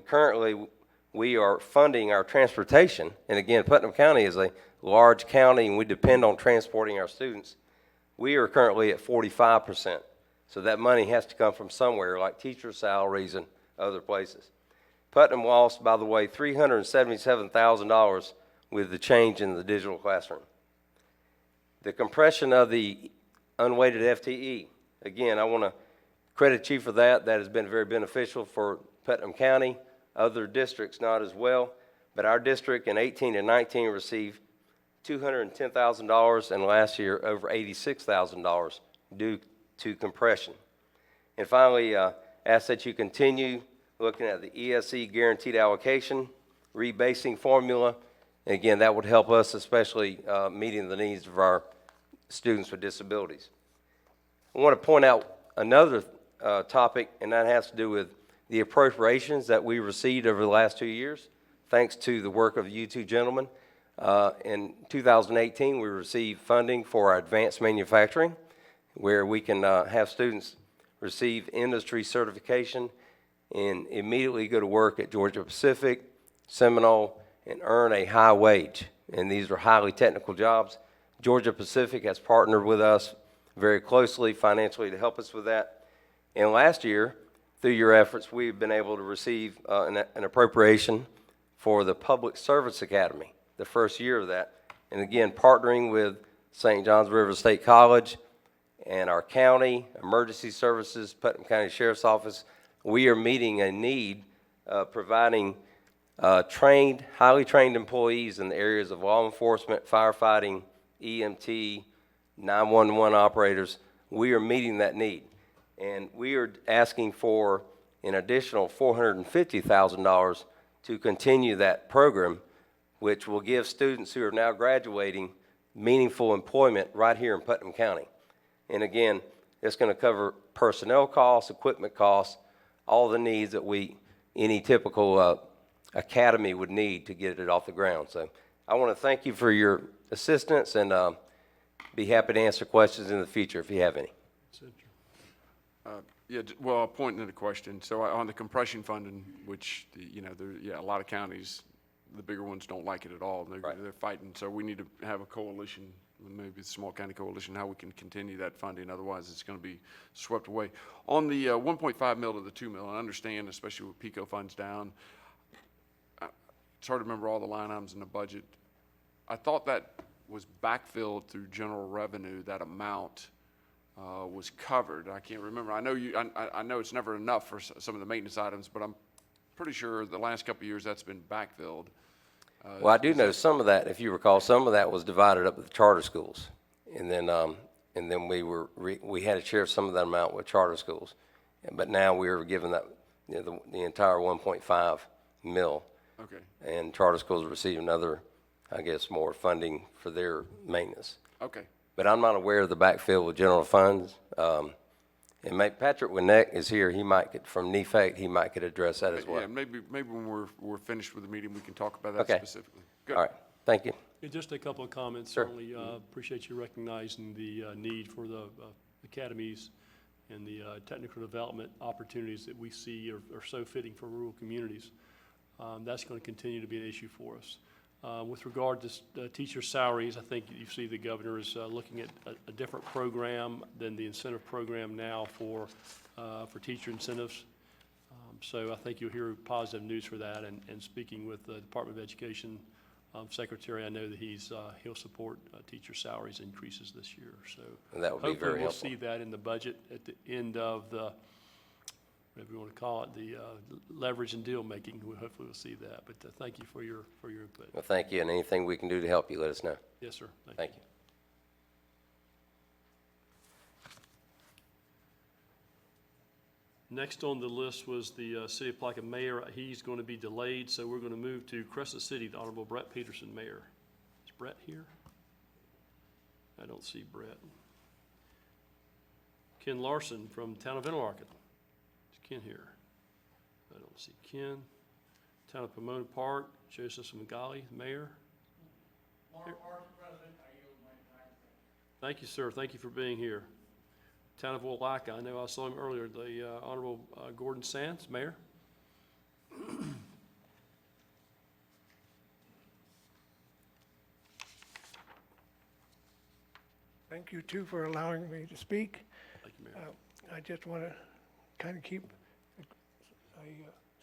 we are funding our transportation. And again, Putnam County is a large county, and we depend on transporting our students. We are currently at 45%. So that money has to come from somewhere, like teacher salaries and other places. Putnam lost, by the way, $377,000 with the change in the digital classroom. The compression of the unweighted FTE, again, I want to credit you for that. That has been very beneficial for Putnam County. Other districts not as well, but our district in 18 and 19 received $210,000, and last year over $86,000 due to compression. And finally, ask that you continue looking at the ESE guaranteed allocation, rebasing formula. And again, that would help us, especially meeting the needs of our students with disabilities. I want to point out another topic, and that has to do with the appropriations that we received over the last 2 years, thanks to the work of you two gentlemen. In 2018, we received funding for our advanced manufacturing, where we can have students receive industry certification and immediately go to work at Georgia Pacific, Seminole, and earn a high wage. And these are highly technical jobs. Georgia Pacific has partnered with us very closely financially to help us with that. And last year, through your efforts, we've been able to receive an appropriation for the Public Service Academy, the first year of that. And again, partnering with St. Johns River State College and our county, emergency services, Putnam County Sheriff's Office, we are meeting a need, providing highly trained employees in the areas of law enforcement, firefighting, EMT, 911 operators. We are meeting that need. And we are asking for an additional $450,000 to continue that program, which will give students who are now graduating meaningful employment right here in Putnam County. And again, it's going to cover personnel costs, equipment costs, all the needs that any typical academy would need to get it off the ground. So I want to thank you for your assistance, and be happy to answer questions in the future if you have any. Well, I'll point into the question. So on the compression funding, which, a lot of counties, the bigger ones don't like it at all. They're fighting. So we need to have a coalition, maybe the small county coalition, how we can continue that funding. Otherwise, it's going to be swept away. On the 1.5 mil to the 2 mil, I understand, especially with PICO funds down. It's hard to remember all the line items in the budget. I thought that was backfilled through general revenue, that amount was covered. I can't remember. I know it's never enough for some of the maintenance items, but I'm pretty sure the last couple of years that's been backfilled. Well, I do know some of that, if you recall, some of that was divided up with the charter schools. And then we had to share some of that amount with charter schools. But now we are given that, the entire 1.5 mil. Okay. And charter schools receive another, I guess, more funding for their maintenance. Okay. But I'm not aware of the backfill with general funds. And Patrick Winneck is here. He might get, from NEFAC, he might could address that as well. Yeah, maybe when we're finished with the meeting, we can talk about that specifically. Good. All right. Thank you. Yeah, just a couple of comments. Sure. Certainly appreciate you recognizing the need for the academies and the technical development opportunities that we see are so fitting for rural communities. That's going to continue to be an issue for us. With regard to teacher salaries, I think you see the governor is looking at a different program than the incentive program now for teacher incentives. So I think you'll hear positive news for that. And speaking with the Department of Education Secretary, I know that he'll support teacher salaries increases this year. So and that would be very helpful. Hopefully we'll see that in the budget at the end of the whatever you want to call it, the leverage and deal making. Hopefully we'll see that. But thank you for your input. Well, thank you, and anything we can do to help you, let us know. Yes, sir. Thank you. Next on the list was the City of Palatka mayor. He's going to be delayed, so we're going to move to Crescent City, the Honorable Brett Peterson, mayor. Is Brett here? I don't see Brett. Ken Larson from Town of Interlaken. Is Ken here? I don't see Ken. Town of Pomona Park, Joseph Magali, mayor. Here. Thank you, sir. Thank you for being here. Town of Palatka, I know I saw him earlier, the Honorable Gordon Sands, mayor. Thank you, too, for allowing me to speak. Thank you, Mayor. I just want to kind of keep a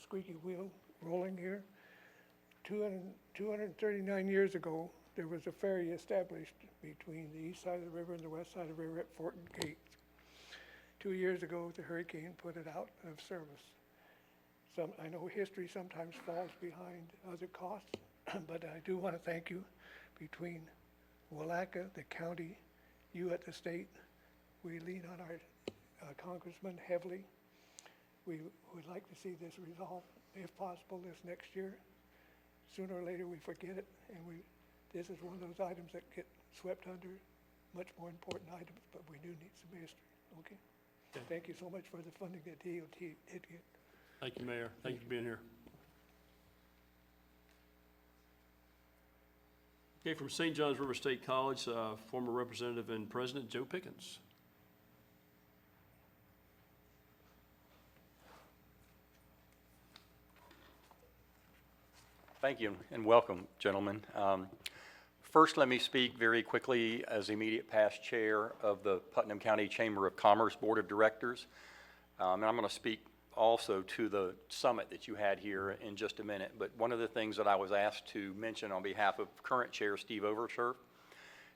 squeaky wheel rolling here. 239 years ago, there was a ferry established between the east side of the river and the west side of the river at Fortin Gate. 2 years ago, the hurricane put it out of service. I know history sometimes falls behind other costs, but I do want to thank you. Between Palatka, the county, you at the state, we lean on our congressman heavily. We would like to see this resolved, if possible, this next year. Sooner or later, we forget it, and this is one of those items that get swept under much more important items, but we do need some history, okay? Thank you so much for the funding that DOT did get. Thank you, Mayor. Thank you for being here. Okay, from St. John's River State College, former representative and president Joe Pickens. Thank you and welcome, gentlemen. First, let me speak very quickly as immediate past chair of the Putnam County Chamber of Commerce Board of Directors. And I'm going to speak also to the summit that you had here in just a minute. But one of the things that I was asked to mention on behalf of current chair Steve Oversherf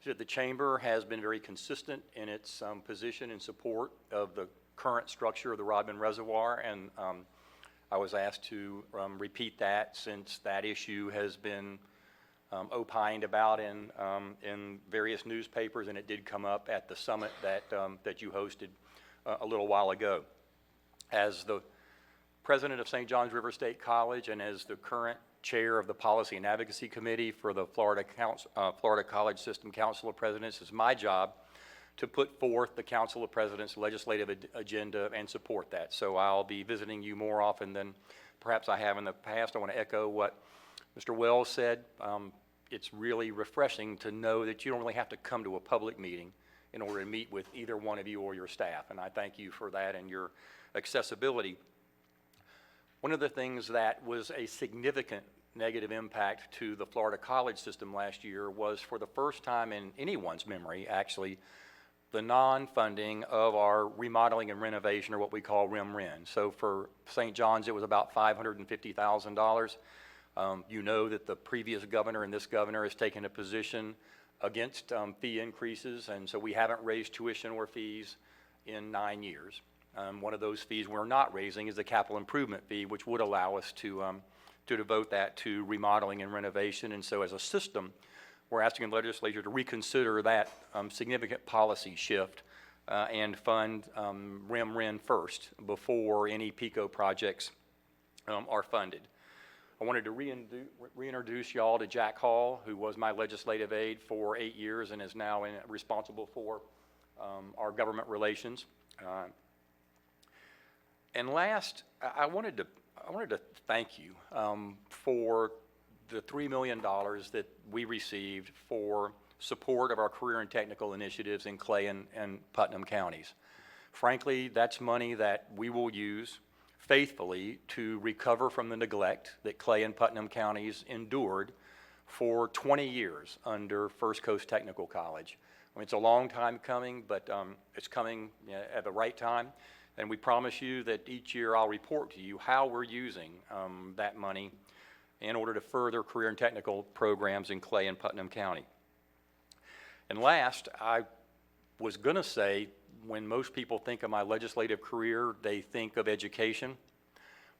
is that the chamber has been very consistent in its position in support of the current structure of the Rodman Reservoir. And I was asked to repeat that since that issue has been opined about in various newspapers, and it did come up at the summit that you hosted a little while ago. As the president of St. John's River State College and as the current chair of the Policy and Advocacy Committee for the Florida College System Council of Presidents, it's my job to put forth the Council of Presidents' legislative agenda and support that. So I'll be visiting you more often than perhaps I have in the past. I want to echo what Mr. Wells said. It's really refreshing to know that you don't really have to come to a public meeting in order to meet with either one of you or your staff, and I thank you for that and your accessibility. One of the things that was a significant negative impact to the Florida college system last year was, for the first time in anyone's memory, actually, the non-funding of our remodeling and renovation, or what we call REM-REN. So for St. John's, it was about $550,000. You know that the previous governor and this governor has taken a position against fee increases, and so we haven't raised tuition or fees in 9 years. One of those fees we're not raising is the capital improvement fee, which would allow us to devote that to remodeling and renovation. And so as a system, we're asking the legislature to reconsider that significant policy shift and fund REM-REN first before any PICO projects are funded. I wanted to reintroduce y'all to Jack Hall, who was my legislative aide for 8 years and is now responsible for our government relations. And last, I wanted to thank you for the $3 million that we received for support of our career and technical initiatives in Clay and Putnam counties. Frankly, that's money that we will use faithfully to recover from the neglect that Clay and Putnam counties endured for 20 years under First Coast Technical College. I mean, it's a long time coming, but it's coming at the right time. And we promise you that each year I'll report to you how we're using that money in order to further career and technical programs in Clay and Putnam County. And last, I was going to say when most people think of my legislative career, they think of education.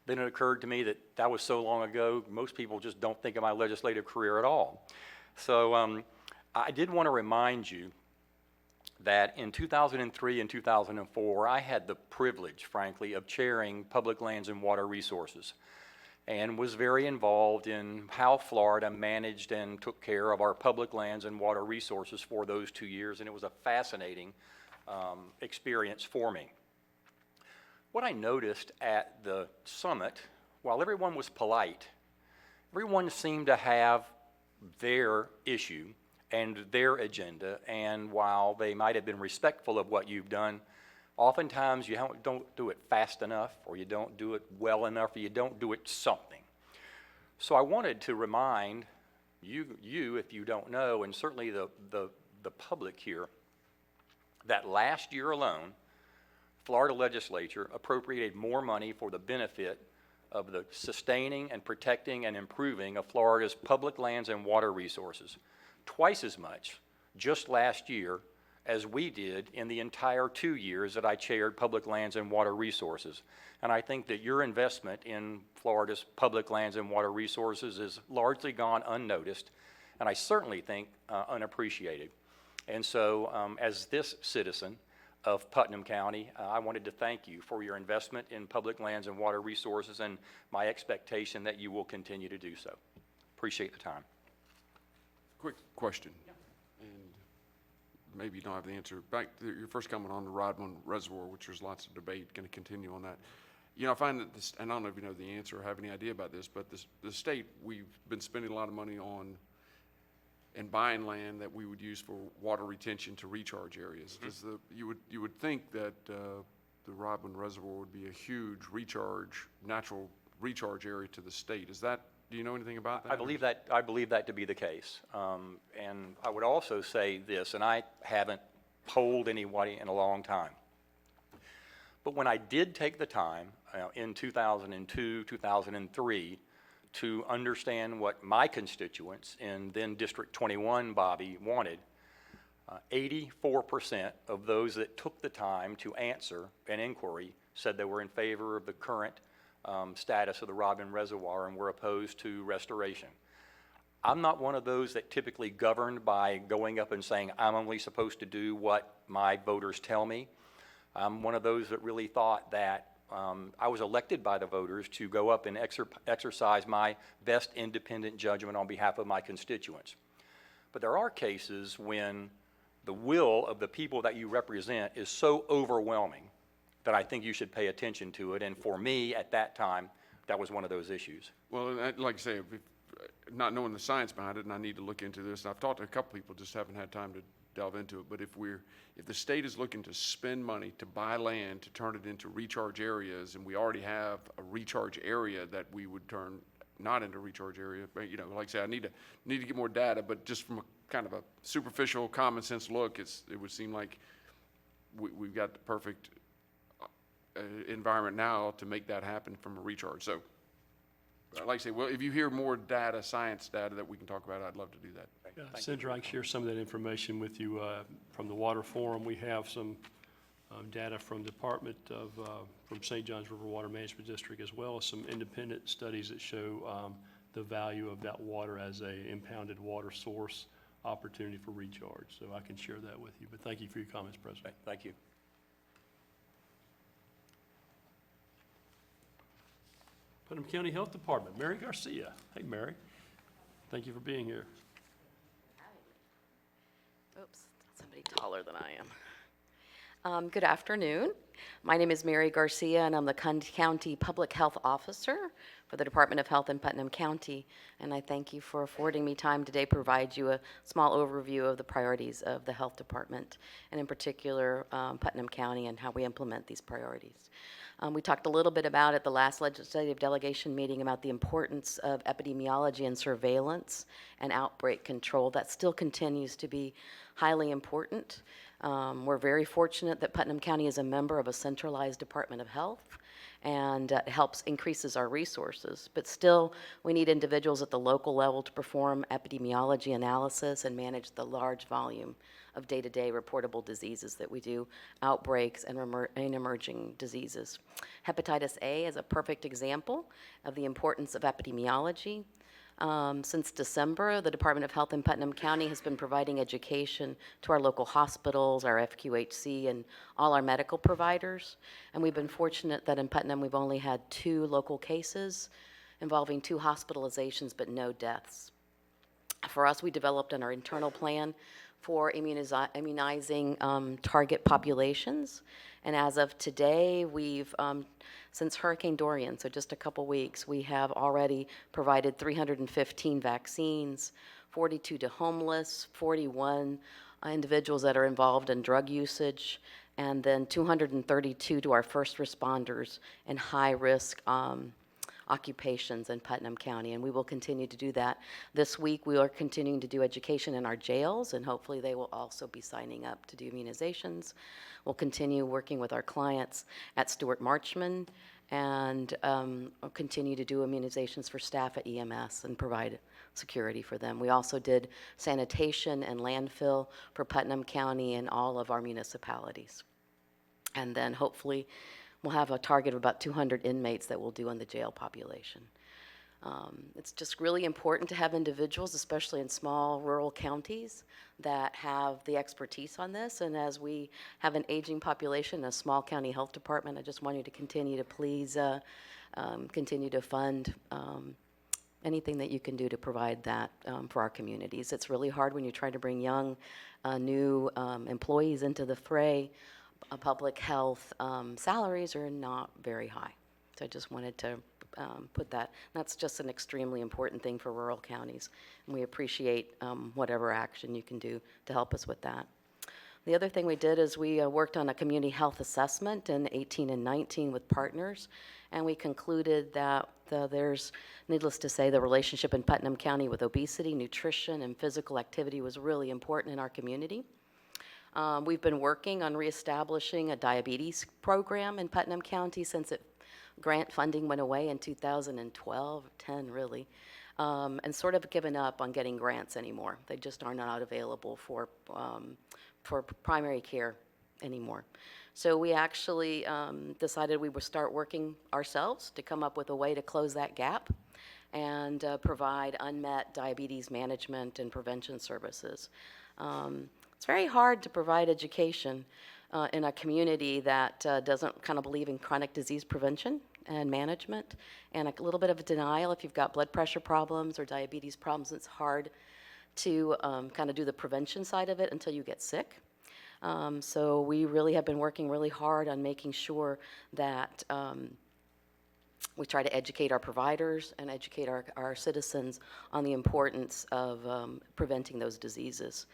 Then it occurred to me that that was so long ago, most people just don't think of my legislative career at all. So I did want to remind you that in 2003 and 2004, I had the privilege, frankly, of chairing Public Lands and Water Resources, and was very involved in how Florida managed and took care of our public lands and water resources for those 2 years, and it was a fascinating experience for me. What I noticed at the summit, while everyone was polite, everyone seemed to have their issue and their agenda, and while they might have been respectful of what you've done, oftentimes you don't do it fast enough, or you don't do it well enough, or you don't do it something. So I wanted to remind you if you don't know, and certainly the public here, that last year alone, Florida legislature appropriated more money for the benefit of the sustaining and protecting and improving of Florida's public lands and water resources, twice as much just last year as we did in the entire 2 years that I chaired Public Lands and Water Resources. And I think that your investment in Florida's public lands and water resources is largely gone unnoticed, and I certainly think unappreciated. And so as this citizen of Putnam County, I wanted to thank you for your investment in public lands and water resources, and my expectation that you will continue to do so. Appreciate the time. Quick question, and maybe you don't have the answer. Back to your first comment on the Rodman Reservoir, which there's lots of debate, going to continue on that. You know, I find that this, and I don't know if you know the answer or have any idea about this, but the state, we've been spending a lot of money on and buying land that we would use for water retention to recharge areas. Does you would think that the Rodman Reservoir would be a huge natural recharge area to the state. Is that, do you know anything about that? I believe that to be the case. And I would also say this, and I haven't polled anybody in a long time, but when I did take the time in 2002, 2003, to understand what my constituents in then District 21, Bobby, wanted, 84% of those that took the time to answer an inquiry said they were in favor of the current status of the Rodman Reservoir and were opposed to restoration. I'm not one of those that typically governed by going up and saying I'm only supposed to do what my voters tell me. I'm one of those that really thought that I was elected by the voters to go up and exercise my best independent judgment on behalf of my constituents. But there are cases when the will of the people that you represent is so overwhelming that I think you should pay attention to it. And for me, at that time, that was one of those issues. Well, like I say, not knowing the science behind it, and I need to look into this, and I've talked to a couple people, just haven't had time to delve into it, but if the state is looking to spend money to buy land to turn it into recharge areas, and we already have a recharge area that we would turn not into recharge area, but, you know, like I say, I need to get more data, but just from a kind of a superficial common sense look, it would seem like we've got the perfect environment now to make that happen from a recharge. So like I say, well, if you hear more data, science data that we can talk about, I'd love to do that. Senator, I can share some of that information with you from the Water Forum. We have some data from from St. Johns River Water Management District, as well as some independent studies that show the value of that water as a impounded water source opportunity for recharge. So I can share that with you. But thank you for your comments, President. Thank you. Putnam County Health Department, Mary Garcia. Hey, Mary. Thank you for being here. Oops, somebody taller than I am. Good afternoon. My name is Mary Garcia, and I'm the County Public Health Officer for the Department of Health in Putnam County. And I thank you for affording me time today to provide you a small overview of the priorities of the Health Department, and in particular, Putnam County and how we implement these priorities. We talked a little bit about at the last legislative delegation meeting about the importance of epidemiology and surveillance and outbreak control. That still continues to be highly important. We're very fortunate that Putnam County is a member of a centralized Department of Health, and it increases our resources. But still, we need individuals at the local level to perform epidemiology analysis and manage the large volume of day-to-day reportable diseases that we do, outbreaks and emerging diseases. Hepatitis A is a perfect example of the importance of epidemiology. Since December, the Department of Health in Putnam County has been providing education to our local hospitals, our FQHC, and all our medical providers. And we've been fortunate that in Putnam we've only had 2 local cases involving 2 hospitalizations, but no deaths. For us, we developed our internal plan for immunizing target populations. And as of today, we've, since Hurricane Dorian, so just a couple weeks, we have already provided 315 vaccines, 42 to homeless, 41 individuals that are involved in drug usage, and then 232 to our first responders and high-risk occupations in Putnam County, and we will continue to do that. This week, we are continuing to do education in our jails, and hopefully they will also be signing up to do immunizations. We'll continue working with our clients at Stuart Marchman, and we'll continue to do immunizations for staff at EMS and provide security for them. We also did sanitation and landfill for Putnam County and all of our municipalities. And then hopefully we'll have a target of about 200 inmates that we'll do in the jail population. It's just really important to have individuals, especially in small rural counties, that have the expertise on this. And as we have an aging population, a small county health department, I just want you to continue to please continue to fund anything that you can do to provide that for our communities. It's really hard when you're trying to bring young, new employees into the fray. Public health salaries are not very high. So I just wanted to put that. That's just an extremely important thing for rural counties. And we appreciate whatever action you can do to help us with that. The other thing we did is we worked on a community health assessment in 18 and 19 with partners. And we concluded that there's, needless to say, the relationship in Putnam County with obesity, nutrition, and physical activity was really important in our community. We've been working on reestablishing a diabetes program in Putnam County since grant funding went away in 2012, 10 really, and sort of given up on getting grants anymore. They just are not available for primary care anymore. So we actually decided we would start working ourselves to come up with a way to close that gap and provide unmet diabetes management and prevention services. It's very hard to provide education in a community that doesn't kind of believe in chronic disease prevention and management, and a little bit of a denial if you've got blood pressure problems or diabetes problems. It's hard to kind of do the prevention side of it until you get sick. So we really have been working really hard on making sure that we try to educate our providers and educate our citizens on the importance of preventing those diseases.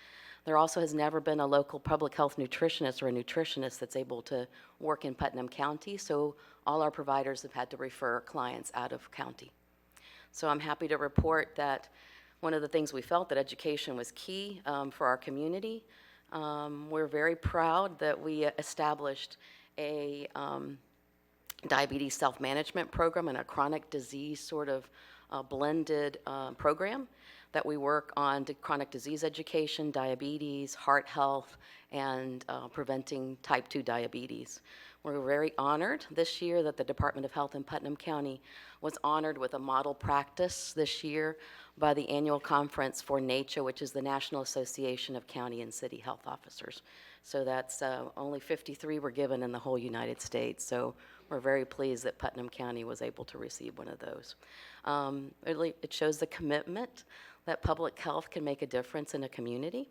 There also has never been a local public health nutritionist or a nutritionist that's able to work in Putnam County, so all our providers have had to refer clients out of county. So I'm happy to report that one of the things we felt that education was key for our community. We're very proud that we established a diabetes self-management program and a chronic disease sort of blended program that we work on chronic disease education, diabetes, heart health, and preventing type 2 diabetes. We're very honored this year that the Department of Health in Putnam County was honored with a model practice this year by the annual conference for NACHA, which is the National Association of County and City Health Officers. So that's only 53 were given in the whole United States. So we're very pleased that Putnam County was able to receive one of those. It shows the commitment that public health can make a difference in a community.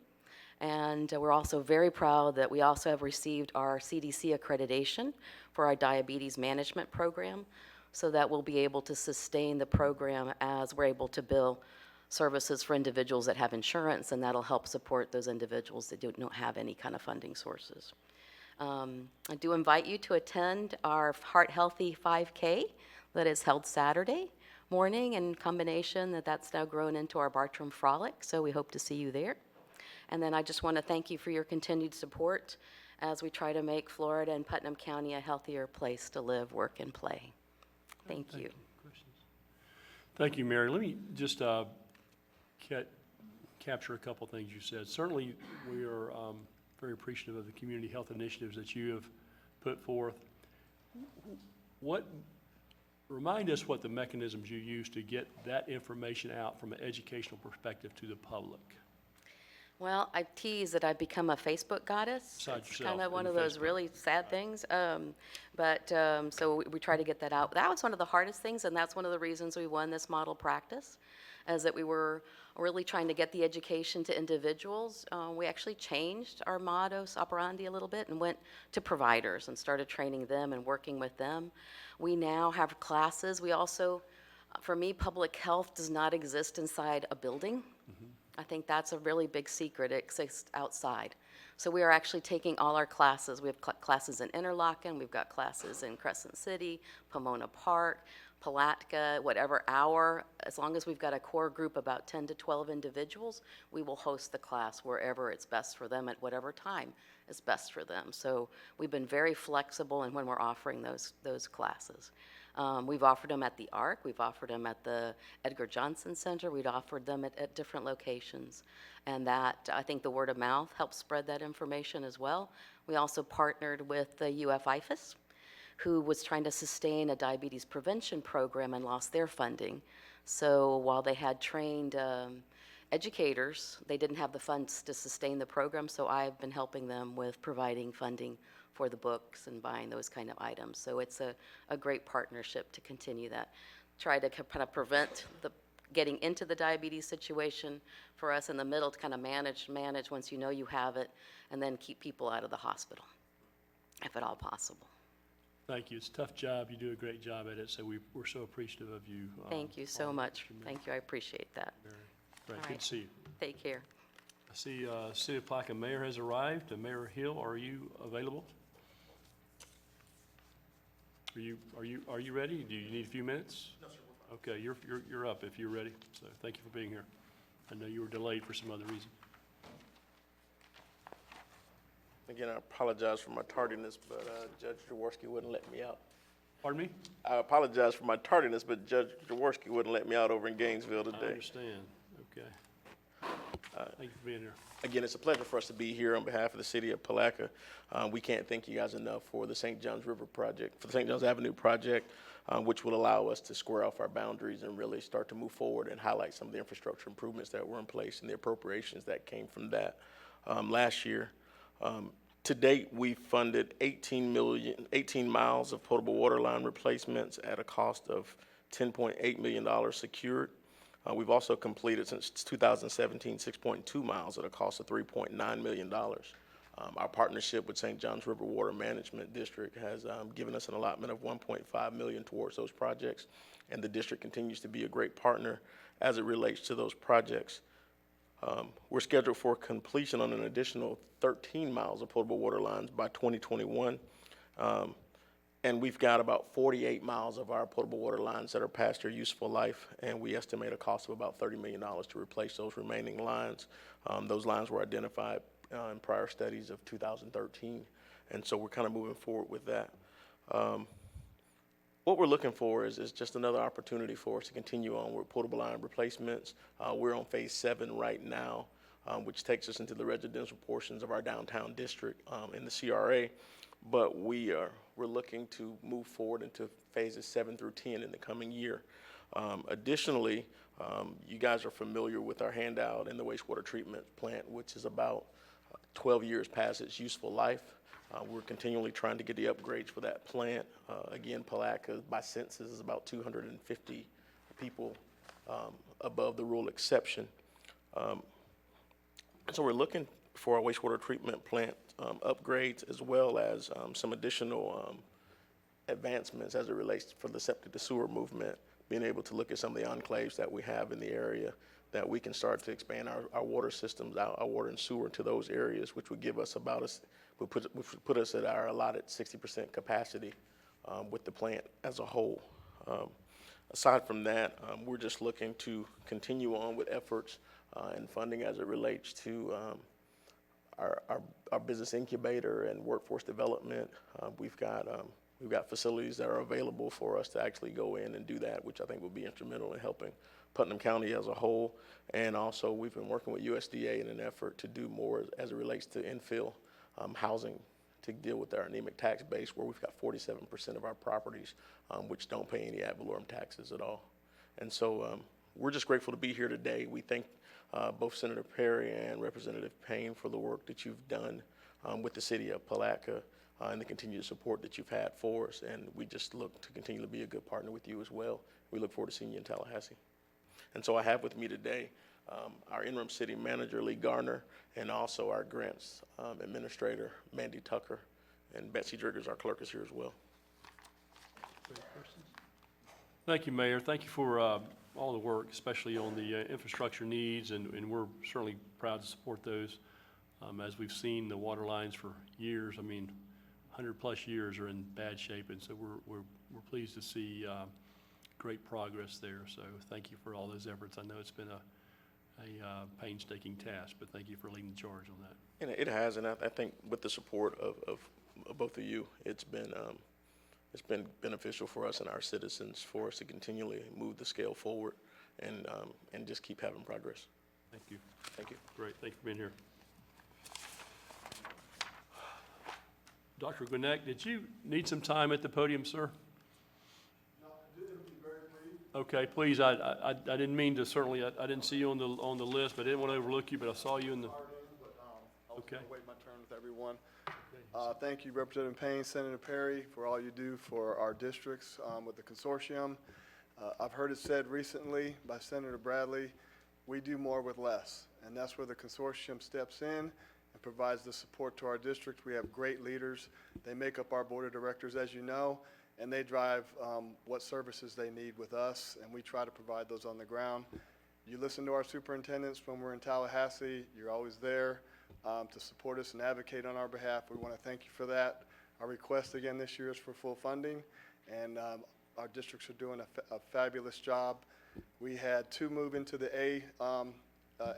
And we're also very proud that we also have received our CDC accreditation for our diabetes management program, so that we'll be able to sustain the program as we're able to bill services for individuals that have insurance, and that'll help support those individuals that don't have any kind of funding sources. I do invite you to attend our Heart Healthy 5K that is held Saturday morning, in combination that's now grown into our Bartram Frolic, so we hope to see you there. And then I just want to thank you for your continued support as we try to make Florida and Putnam County a healthier place to live, work, and play. Thank you. Questions? Thank you, Mary. Let me just capture a couple things you said. Certainly, we are very appreciative of the community health initiatives that you have put forth. Remind us what the mechanisms you use to get that information out from an educational perspective to the public. Well, I tease that I've become a Facebook goddess. Besides It's yourself kind of one and of those Facebook. really sad things. So we try to get that out. That was one of the hardest things, and that's one of the reasons we won this model practice, is that we were really trying to get the education to individuals. We actually changed our modus operandi a little bit and went to providers and started training them and working with them. We now have classes. We also, for me, public health does not exist inside a building. I think that's a really big secret. It exists outside. So we are actually taking all our classes. We have classes in Interlochen. We've got classes in Crescent City, Pomona Park, Palatka, whatever hour. As long as we've got a core group, about 10 to 12 individuals, we will host the class wherever it's best for them at whatever time is best for them. So we've been very flexible in when we're offering those classes. We've offered them at the ARC, we've offered them at the Edgar Johnson Center, we've offered them at different locations. And that, I think the word of mouth helps spread that information as well. We also partnered with the UF-IFAS, who was trying to sustain a diabetes prevention program and lost their funding. So while they had trained educators, they didn't have the funds to sustain the program, so I've been helping them with providing funding for the books and buying those kind of items. So it's a great partnership to continue that. Try to kind of prevent the getting into the diabetes situation for us in the middle to kind of manage once you know you have it, and then keep people out of the hospital, if at all possible. Thank you. It's a tough job. You do a great job at it, so we're so appreciative of you. Thank you so much. Thank you. I appreciate that. Great. All Good right. to see you. Take care. I see City of Palatka Mayor has arrived. Mayor Hill, are you available? Are you ready? Do you need a few minutes? No, sir. We're fine. Okay, you're up if you're ready. So thank you for being here. I know you were delayed for some other reason. Again, I apologize for my tardiness, but Judge Jaworski wouldn't let me out. Pardon me? I apologize for my tardiness, but Judge Jaworski wouldn't let me out over in Gainesville today. I understand. Okay. Thank you for being here. Again, it's a pleasure for us to be here on behalf of the city of Palatka. We can't thank you guys enough for the St. Johns River project, for the St. Johns Avenue project, which will allow us to square off our boundaries and really start to move forward and highlight some of the infrastructure improvements that were in place and the appropriations that came from that last year. To date, we've funded 18 miles of potable water line replacements at a cost of $10.8 million secured. We've also completed, since 2017, 6.2 miles at a cost of $3.9 million. Our partnership with St. Johns River Water Management District has given us an allotment of $1.5 million towards those projects, and the district continues to be a great partner as it relates to those projects. We're scheduled for completion on an additional 13 miles of potable water lines by 2021. And we've got about 48 miles of our potable water lines that are past their useful life, and we estimate a cost of about $30 million to replace those remaining lines. Those lines were identified in prior studies of 2013, and so we're kind of moving forward with that. What we're looking for is just another opportunity for us to continue on with potable line replacements. We're on phase 7 right now, which takes us into the residential portions of our downtown district in the CRA, but we're looking to move forward into phases 7 through 10 in the coming year. Additionally, you guys are familiar with our handout in the wastewater treatment plant, which is about 12 years past its useful life. We're continually trying to get the upgrades for that plant. Again, Palatka, by census, is about 250 people above the rule exception. So we're looking for our wastewater treatment plant upgrades, as well as some additional advancements as it relates for the septic to sewer movement, being able to look at some of the enclaves that we have in the area, that we can start to expand our water systems, our water and sewer into those areas, which would give us which would put us at our allotted 60% capacity with the plant as a whole. Aside from that, we're just looking to continue on with efforts and funding as it relates to our business incubator and workforce development. We've got facilities that are available for us to actually go in and do that, which I think will be instrumental in helping Putnam County as a whole. And also, we've been working with USDA in an effort to do more as it relates to infill housing to deal with our anemic tax base, where we've got 47% of our properties which don't pay any ad valorem taxes at all. And so we're just grateful to be here today. We thank both Senator Perry and Representative Payne for the work that you've done with the city of Palatka and the continued support that you've had for us. And we just look to continue to be a good partner with you as well. We look forward to seeing you in Tallahassee. And so I have with me today our interim city manager, Lee Garner, and also our grants administrator, Mandy Tucker, and Betsy Driggers, our clerk, is here as well. Thank you, Mayor. Thank you for all the work, especially on the infrastructure needs, and we're certainly proud to support those. As we've seen, the water lines for years, 100+ years, are in bad shape, and so we're pleased to see great progress there. So thank you for all those efforts. I know it's been a painstaking task, but thank you for leading the charge on that. And it has, and I think with the support of both of you, it's been beneficial for us and our citizens for us to continually move the scale forward and just keep having progress. Thank you. Thank you. Great. Thank you for being here. Dr. Gwinnett, did you need some time at the podium, sir? Okay, please, I didn't mean to, certainly, I didn't see you on the list, but I didn't want to overlook you, but I saw you in the, okay. I'll wait my turn with everyone. Thank you, Representative Payne, Senator Perry, for all you do for our districts with the consortium. I've heard it said recently by Senator Bradley, we do more with less, and that's where the consortium steps in and provides the support to our district. We have great leaders. They make up our board of directors, as you know, and they drive what services they need with us, and we try to provide those on the ground. You listen to our superintendents when we're in Tallahassee. You're always there to support us and advocate on our behalf. We want to thank you for that. Our request again this year is for full funding, and our districts are doing a fabulous job. We had 2 move into the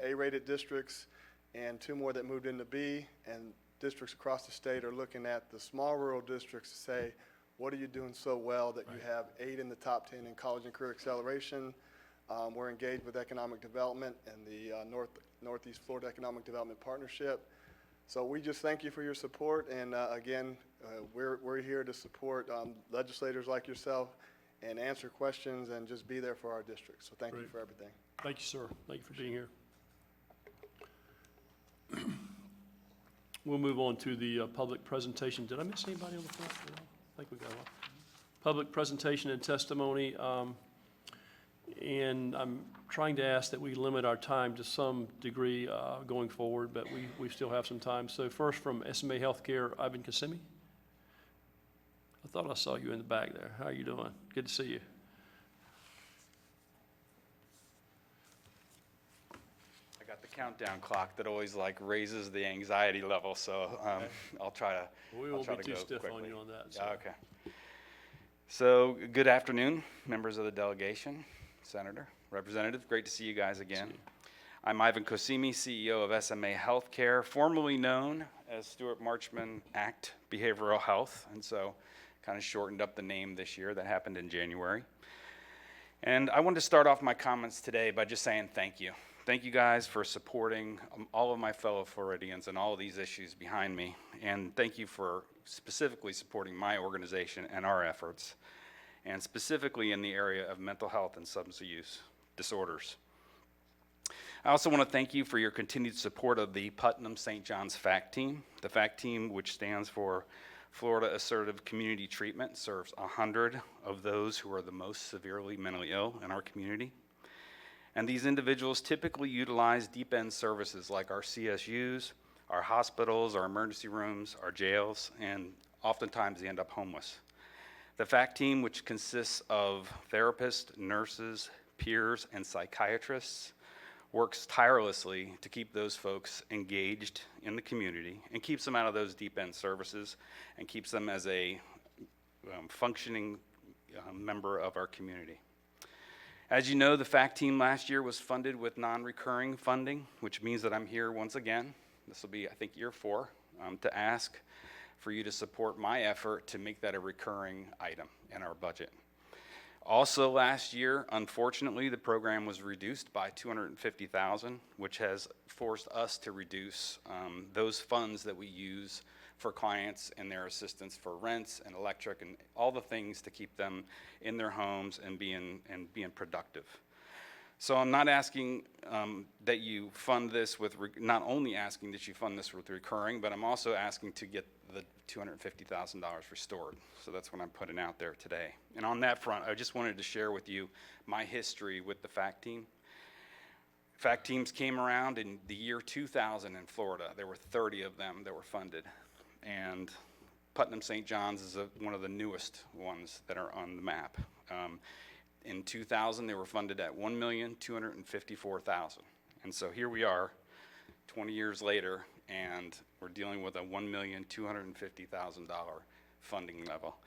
A-rated districts and 2 more that moved into B, and districts across the state are looking at the small rural districts to say, what are you doing so well that you have 8 in the top 10 in college and career acceleration? We're engaged with economic development and the Northeast Florida Economic Development Partnership. So we just thank you for your support, and again, we're here to support legislators like yourself and answer questions and just be there for our district. So thank you for everything. Thank you, sir. Thank you for being here. We'll move on to the public presentation. Did I miss anybody on the front? No? I think we got one. Public presentation and testimony, and I'm trying to ask that we limit our time to some degree going forward, but we still have some time. So first from SMA Healthcare, Ivan Kasimi. I thought I saw you in the back there. How are you doing? Good to see you. I got the countdown clock that always raises the anxiety level, so I'll try to. We won't be too stiff on you on that. So. Okay. So good afternoon, members of the delegation, Senator, Representative. Great to see you guys again. I'm Ivan Kosimi, CEO of SMA Healthcare, formerly known as Stuart Marchman Act Behavioral Health, and so kind of shortened up the name this year. That happened in January. And I wanted to start off my comments today by just saying thank you. Thank you guys for supporting all of my fellow Floridians and all of these issues behind me. And thank you for specifically supporting my organization and our efforts, and specifically in the area of mental health and substance use disorders. I also want to thank you for your continued support of the Putnam St. John's FACT team. The FACT team, which stands for Florida Assertive Community Treatment, serves 100 of those who are the most severely mentally ill in our community. And these individuals typically utilize deep end services like our CSUs, our hospitals, our emergency rooms, our jails, and oftentimes they end up homeless. The FACT team, which consists of therapists, nurses, peers, and psychiatrists, works tirelessly to keep those folks engaged in the community and keeps them out of those deep end services and keeps them as a functioning member of our community. As you know, the FACT team last year was funded with non-recurring funding, which means that I'm here once again this will be, I think, year 4, to ask for you to support my effort to make that a recurring item in our budget. Also last year, unfortunately, the program was reduced by $250,000, which has forced us to reduce those funds that we use for clients and their assistance for rents and electric and all the things to keep them in their homes and being productive. So I'm not asking that you fund this with, not only asking that you fund this with recurring, but I'm also asking to get the $250,000 restored. So that's what I'm putting out there today. And on that front, I just wanted to share with you my history with the FACT team. FACT teams came around in the year 2000 in Florida. There were 30 of them that were funded. And Putnam St. John's is one of the newest ones that are on the map. In 2000, they were funded at $1,254,000. And so here we are, 20 years later, and we're dealing with a $1,250,000 funding level.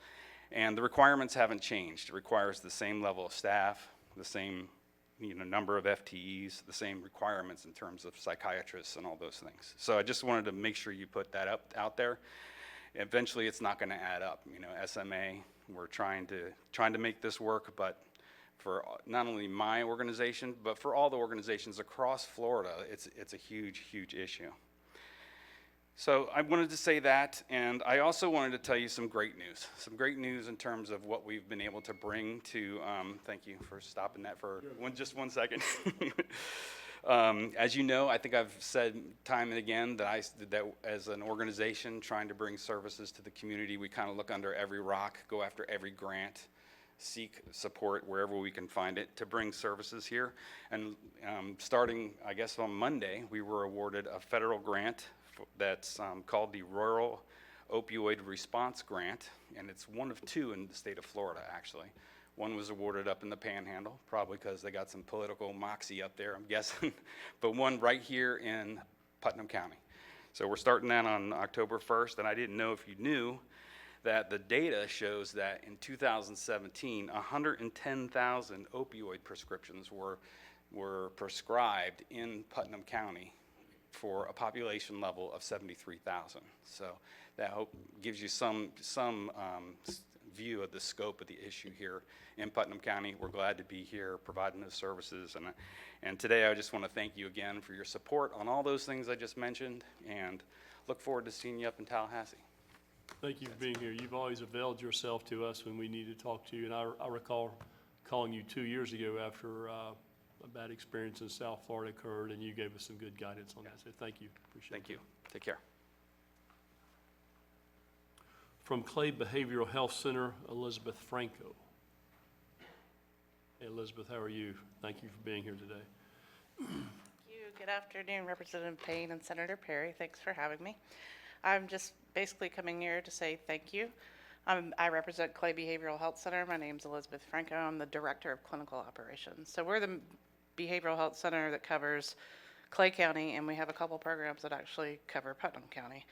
And the requirements haven't changed. It requires the same level of staff, the same number of FTEs, the same requirements in terms of psychiatrists and all those things. So I just wanted to make sure you put that out there. Eventually, it's not going to add up. SMA, we're trying to make this work, but for not only my organization, but for all the organizations across Florida, it's a huge, huge issue. So I wanted to say that, and I also wanted to tell you some great news in terms of what we've been able to bring to, thank you for stopping that for just 1 second. As you know, I think I've said time and again that that as an organization trying to bring services to the community, we kind of look under every rock, go after every grant, seek support wherever we can find it to bring services here. And starting, I guess, on Monday, we were awarded a federal grant that's called the Rural Opioid Response Grant, and it's one of 2 in the state of Florida, actually. One was awarded up in the Panhandle, probably because they got some political moxie up there, I'm guessing, but one right here in Putnam County. So we're starting that on October 1st, and I didn't know if you knew that the data shows that in 2017, 110,000 opioid prescriptions were prescribed in Putnam County for a population level of 73,000. So that gives you some view of the scope of the issue here in Putnam County. We're glad to be here providing those services. And today I just want to thank you again for your support on all those things I just mentioned, and look forward to seeing you up in Tallahassee. Thank you for being here. You've always availed yourself to us when we need to talk to you. And I recall calling you 2 years ago after a bad experience in South Florida occurred, and you gave us some good guidance on that. So thank you. Appreciate it. Thank you. Take care. From Clay Behavioral Health Center, Elizabeth Franco. Hey, Elizabeth, how are you? Thank you for being here today. Thank you. Good afternoon, Representative Payne and Senator Perry. Thanks for having me. I'm just basically coming here to say thank you. I represent Clay Behavioral Health Center. My name's Elizabeth Franco. I'm the Director of Clinical Operations. So we're the behavioral health center that covers Clay County, and we have a couple programs that actually cover Putnam County.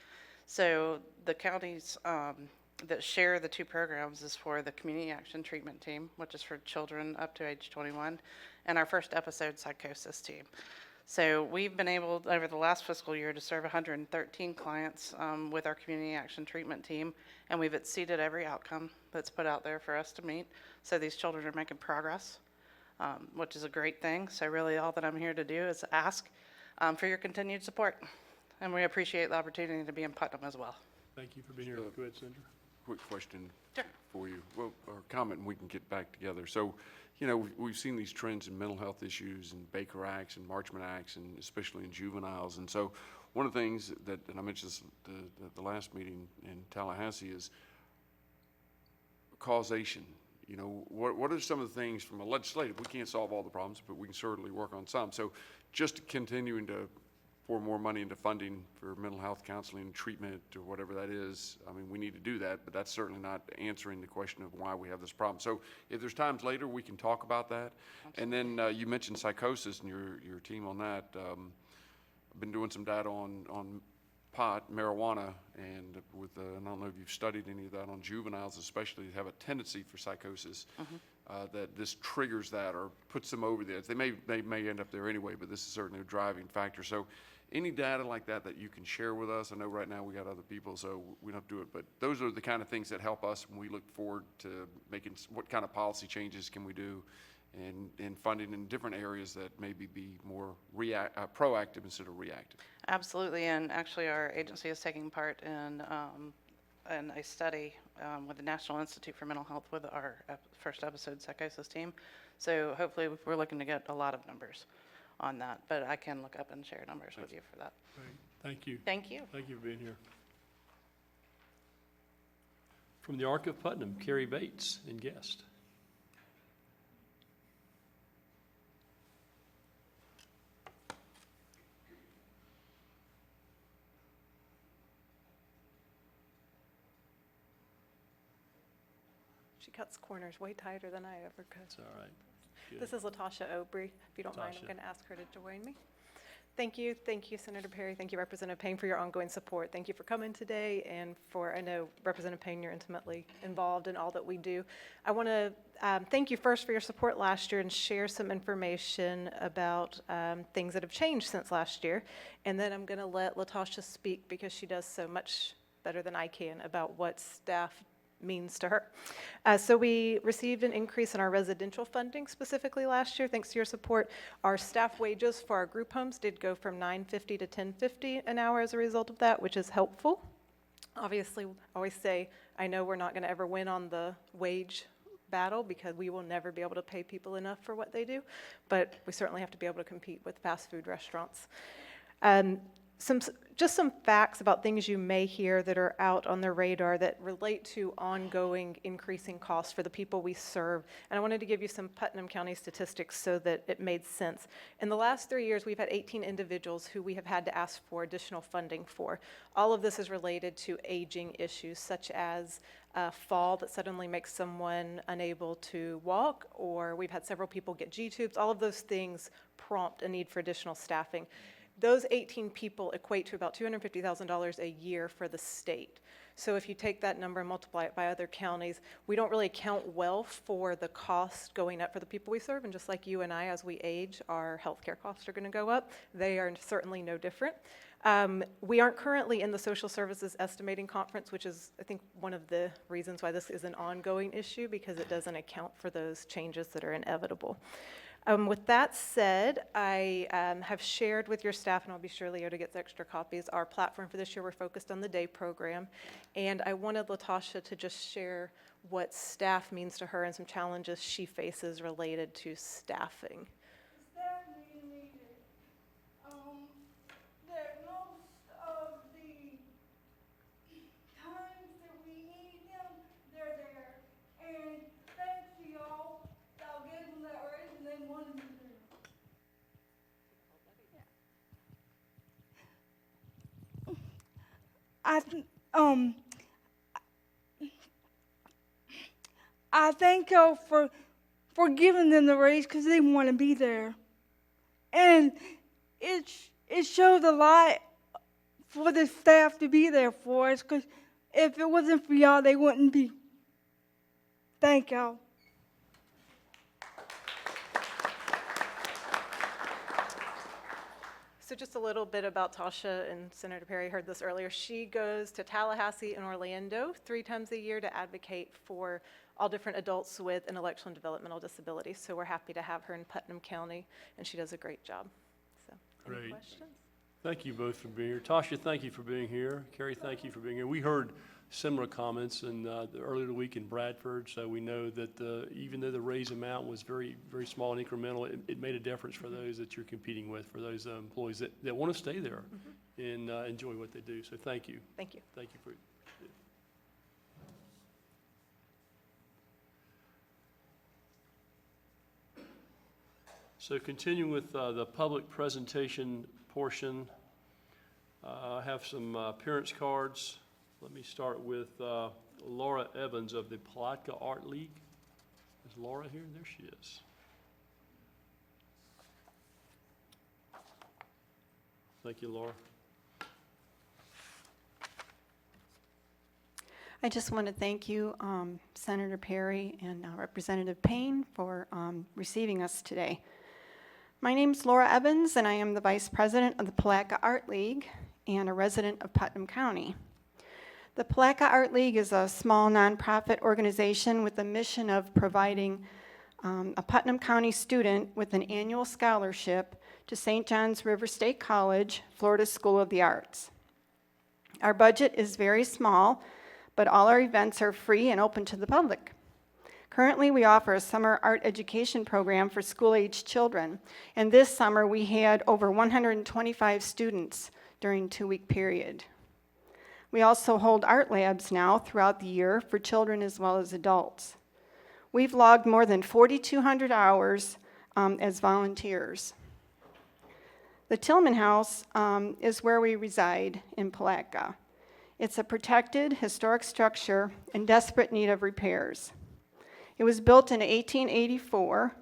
So the counties that share the 2 programs is for the Community Action Treatment Team, which is for children up to age 21, and our first episode psychosis team. So we've been able, over the last fiscal year, to serve 113 clients with our Community Action Treatment Team, and we've exceeded every outcome that's put out there for us to meet. So these children are making progress, which is a great thing. So really all that I'm here to do is ask for your continued support, and we appreciate the opportunity to be in Putnam as well. Thank you for being here. Go ahead, Senator. Quick question Sure. for you, well, or comment, and we can get back together. So, we've seen these trends in mental health issues and Baker Acts and Marchman Acts, and especially in juveniles. And so one of the things that I mentioned this, the last meeting in Tallahassee is causation. What are some of the things from a legislative, we can't solve all the problems, but we can certainly work on some. So just continuing to pour more money into funding for mental health counseling, treatment, or whatever that is. I mean, we need to do that, but that's certainly not answering the question of why we have this problem. So if there's times later, we can talk about that. Absolutely. And then you mentioned psychosis and your team on that. I've been doing some data on pot, marijuana, and with I don't know if you've studied any of that on juveniles, especially have a tendency for psychosis. That this triggers that or puts them over there. They may end up there anyway, but this is certainly a driving factor. So any data like that that you can share with us. I know right now we got other people, so we don't have to do it, but those are the kind of things that help us when we look forward to making, what kind of policy changes can we do, and funding in different areas that maybe be more proactive instead of reactive. Absolutely, and actually our agency is taking part in a study with the National Institute for Mental Health with our first episode psychosis team. So hopefully we're looking to get a lot of numbers on that, but I can look up and share numbers with you for that. Great. Thank you. Thank you. Thank you for being here. From the Ark of Putnam, Carrie Bates and guest. She cuts corners way tighter than I ever could. It's all right. Good. This is Latasha Obry. If you don't mind, I'm Latasha. going to ask her to join me. Thank you, Senator Perry. Thank you, Representative Payne, for your ongoing support. Thank you for coming today, and for, I know, Representative Payne, you're intimately involved in all that we do. I want to thank you first for your support last year and share some information about things that have changed since last year. And then I'm going to let Latasha speak, because she does so much better than I can about what staff means to her. So we received an increase in our residential funding specifically last year. Thanks to your support, our staff wages for our group homes did go from $9.50 to $10.50 an hour as a result of that, which is helpful. Obviously, I always say, I know we're not going to ever win on the wage battle, because we will never be able to pay people enough for what they do, but we certainly have to be able to compete with fast food restaurants. Just some facts about things you may hear that are out on the radar that relate to ongoing increasing costs for the people we serve. And I wanted to give you some Putnam County statistics so that it made sense. In the last 3 years, we've had 18 individuals who we have had to ask for additional funding for. All of this is related to aging issues, such as a fall that suddenly makes someone unable to walk, or we've had several people get G-tubes. All of those things prompt a need for additional staffing. Those 18 people equate to about $250,000 a year for the state. So if you take that number and multiply it by other counties, we don't really account well for the cost going up for the people we serve. And just like you and I, as we age, our healthcare costs are going to go up. They are certainly no different. We aren't currently in the Social Services Estimating Conference, which is, I think, one of the reasons why this is an ongoing issue, because it doesn't account for those changes that are inevitable. With that said, I have shared with your staff, and I'll be sure Leota gets extra copies, our platform for this year. We're focused on the day program, and I wanted Latasha to just share what staff means to her and some challenges she faces related to staffing. Staff really need it. That most of the times that we need them, they're there. And thanks to y'all, y'all gave them that raise and they wanted me there. I thank y'all for giving them the raise, because they want to be there. And it shows a lot for the staff to be there for us, because if it wasn't for y'all, they wouldn't be. Thank y'all. So just a little bit about Tasha, and Senator Perry heard this earlier. She goes to Tallahassee and Orlando 3 times a year to advocate for all different adults with intellectual and developmental disabilities. So we're happy to have her in Putnam County, and she does a great job. So, any Great. questions? Thank you both for being here. Tasha, thank you for being here. Carrie, thank you for being here. We heard similar comments earlier the week in Bradford, so we know that even though the raise amount was very, very small and incremental, it made a difference for those that you're competing with, for those employees that want to stay there and enjoy what they do. So thank you. Thank you. Thank you for it. So continuing with the public presentation portion, I have some appearance cards. Let me start with Laura Evans of the Palatka Art League. Is Laura here? There she is. Thank you, Laura. I just want to thank you, Senator Perry and Representative Payne, for receiving us today. My name's Laura Evans, and I am the Vice President of the Palatka Art League and a resident of Putnam County. The Palatka Art League is a small nonprofit organization with the mission of providing a Putnam County student with an annual scholarship to St. John's River State College, Florida School of the Arts. Our budget is very small, but all our events are free and open to the public. Currently, we offer a summer art education program for school-aged children, and this summer we had over 125 students during a 2-week period. We also hold art labs now throughout the year for children as well as adults. We've logged more than 4,200 hours as volunteers. The Tillman House is where we reside in Palatka. It's a protected historic structure in desperate need of repairs. It was built in 1884,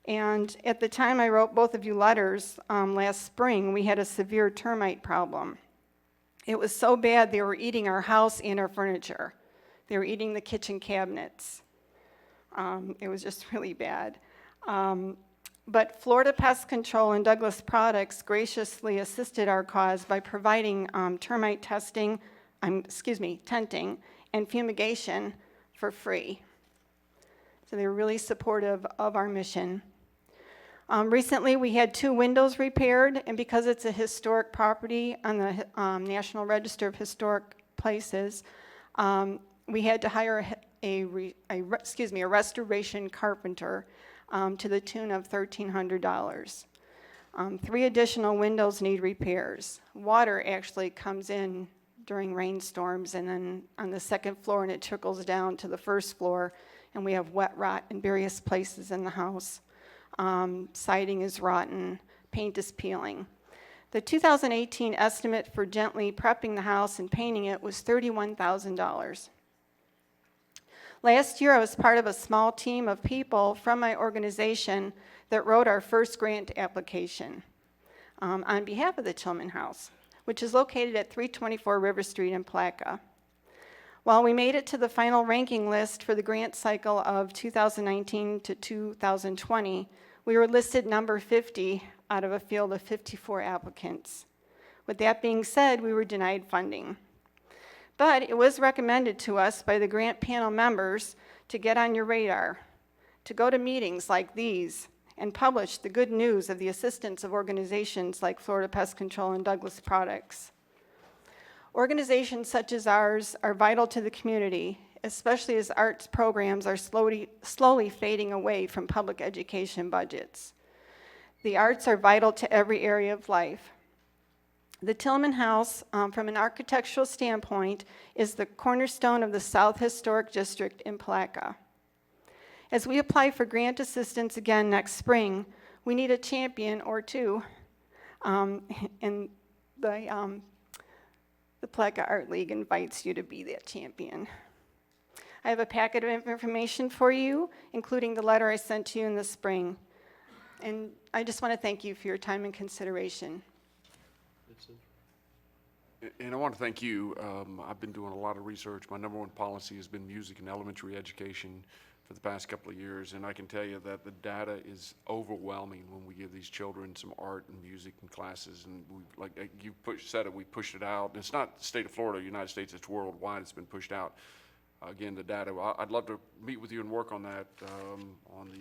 and at the time I wrote both of you letters last spring, we had a severe termite problem. It was so bad they were eating our house and our furniture. They were eating the kitchen cabinets. It was just really bad. But Florida Pest Control and Douglas Products graciously assisted our cause by providing termite testing, tenting, and fumigation for free. So they were really supportive of our mission. Recently, we had 2 windows repaired, and because it's a historic property on the National Register of Historic Places, we had to hire a restoration carpenter to the tune of $1,300. 3 additional windows need repairs. Water actually comes in during rainstorms, and then on the 2nd floor, and it trickles down to the 1st floor, and we have wet rot in various places in the house. Siding is rotten, paint is peeling. The 2018 estimate for gently prepping the house and painting it was $31,000. Last year, I was part of a small team of people from my organization that wrote our first grant application on behalf of the Tillman House, which is located at 324 River Street in Palatka. While we made it to the final ranking list for the grant cycle of 2019 to 2020, we were listed number 50 out of a field of 54 applicants. With that being said, we were denied funding. But it was recommended to us by the grant panel members to get on your radar, to go to meetings like these, and publish the good news of the assistance of organizations like Florida Pest Control and Douglas Products. Organizations such as ours are vital to the community, especially as arts programs are slowly fading away from public education budgets. The arts are vital to every area of life. The Tillman House, from an architectural standpoint, is the cornerstone of the South Historic District in Palatka. As we apply for grant assistance again next spring, we need a champion or 2, and the Palatka Art League invites you to be that champion. I have a packet of information for you, including the letter I sent to you in the spring. And I just want to thank you for your time and consideration. And I want to thank you. I've been doing a lot of research. My number 1 policy has been music in elementary education for the past couple of years, and I can tell you that the data is overwhelming when we give these children some art and music and classes. And like you said it, we pushed it out. And it's not the state of Florida, United States, it's worldwide. It's been pushed out. Again, the data. I'd love to meet with you and work on that, on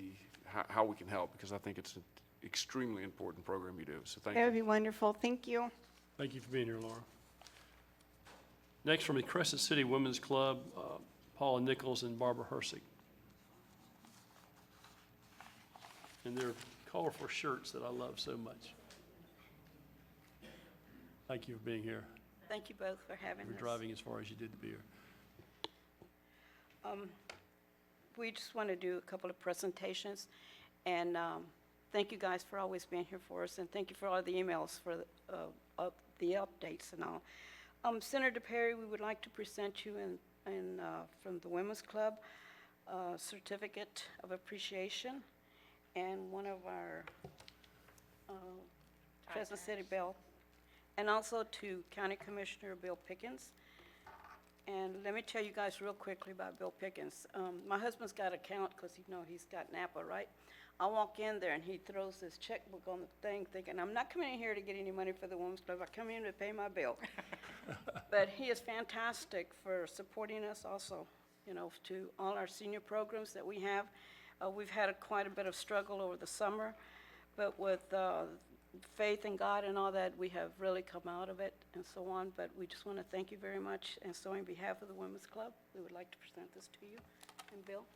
how we can help, because I think it's an extremely important program you do. So thank you. That would be wonderful. Thank you. Thank you for being here, Laura. Next, from the Crescent City Women's Club, Paula Nichols and Barbara Hersig. And their colorful shirts that I love so much. Thank you for being here. Thank you both for having For us. driving as far as you did to be here. We just want to do a couple of presentations, and thank you guys for always being here for us, and thank you for all the emails for the updates and all. Senator Perry, we would like to present you from the Women's Club a certificate of appreciation and one of our Crescent City Bill, and also to County Commissioner Bill Pickens. And let me tell you guys real quickly about Bill Pickens. My husband's got an account because he's got Napa, right? I walk in there and he throws this checkbook on the thing thinking, I'm not coming in here to get any money for the Women's Club. I come in to pay my bill. But he is fantastic for supporting us also, to all our senior programs that we have. We've had quite a bit of struggle over the summer, but with faith in God and all that, we have really come out of it and so on. But we just want to thank you very much. And so on behalf of the Women's Club, we would like to present this to you. And Bill?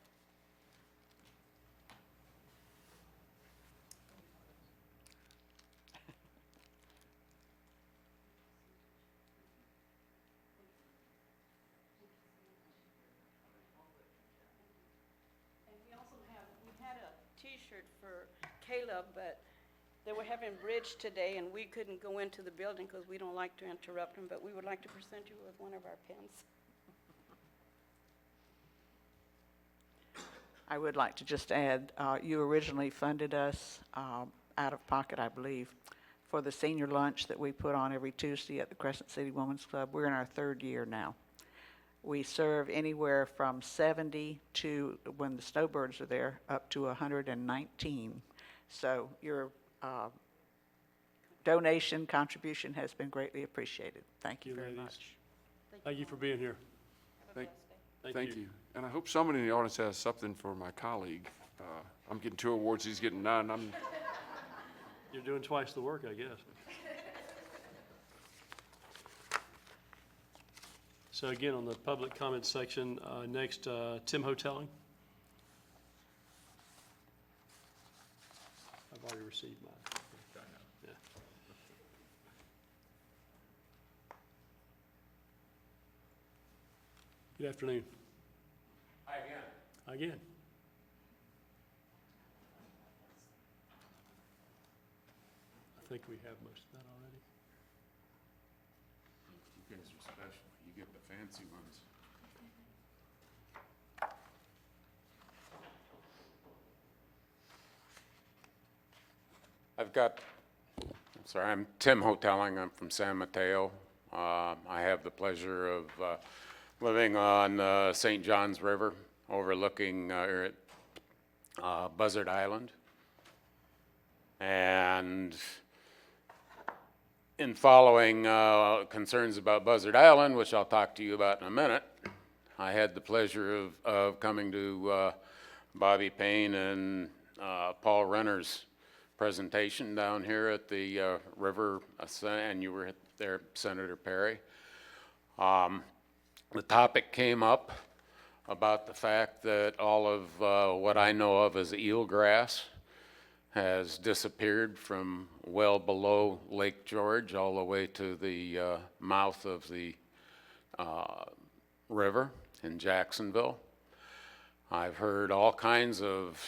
We had a T-shirt for Caleb, but they were having bridge today, and we couldn't go into the building because we don't like to interrupt them, but we would like to present you with one of our pens. I would like to just add, you originally funded us out of pocket, I believe, for the senior lunch that we put on every Tuesday at the Crescent City Women's Club. We're in our third year now. We serve anywhere from 70 to, when the snowbirds are there, up to 119. So your donation contribution has been greatly appreciated. Thank you very much. Thank you for being here. Thank you. And I hope somebody in the audience has something for my colleague. I'm getting 2 awards, he's getting 9. You're doing twice the work, I guess. So again, on the public comment section, next, Tim Hotelling. I've already received mine. Yeah. Good afternoon. Hi again. Again. I think we have most of that already. You guys are special. You get the fancy ones. I'm Tim Hotelling. I'm from San Mateo. I have the pleasure of living on St. John's River, overlooking Buzzard Island. And in following concerns about Buzzard Island, which I'll talk to you about in a minute, I had the pleasure of coming to Bobby Payne and Paul Renner's presentation down here at the river, and you were there, Senator Perry. The topic came up about the fact that all of what I know of as eelgrass has disappeared from well below Lake George all the way to the mouth of the river in Jacksonville. I've heard all kinds of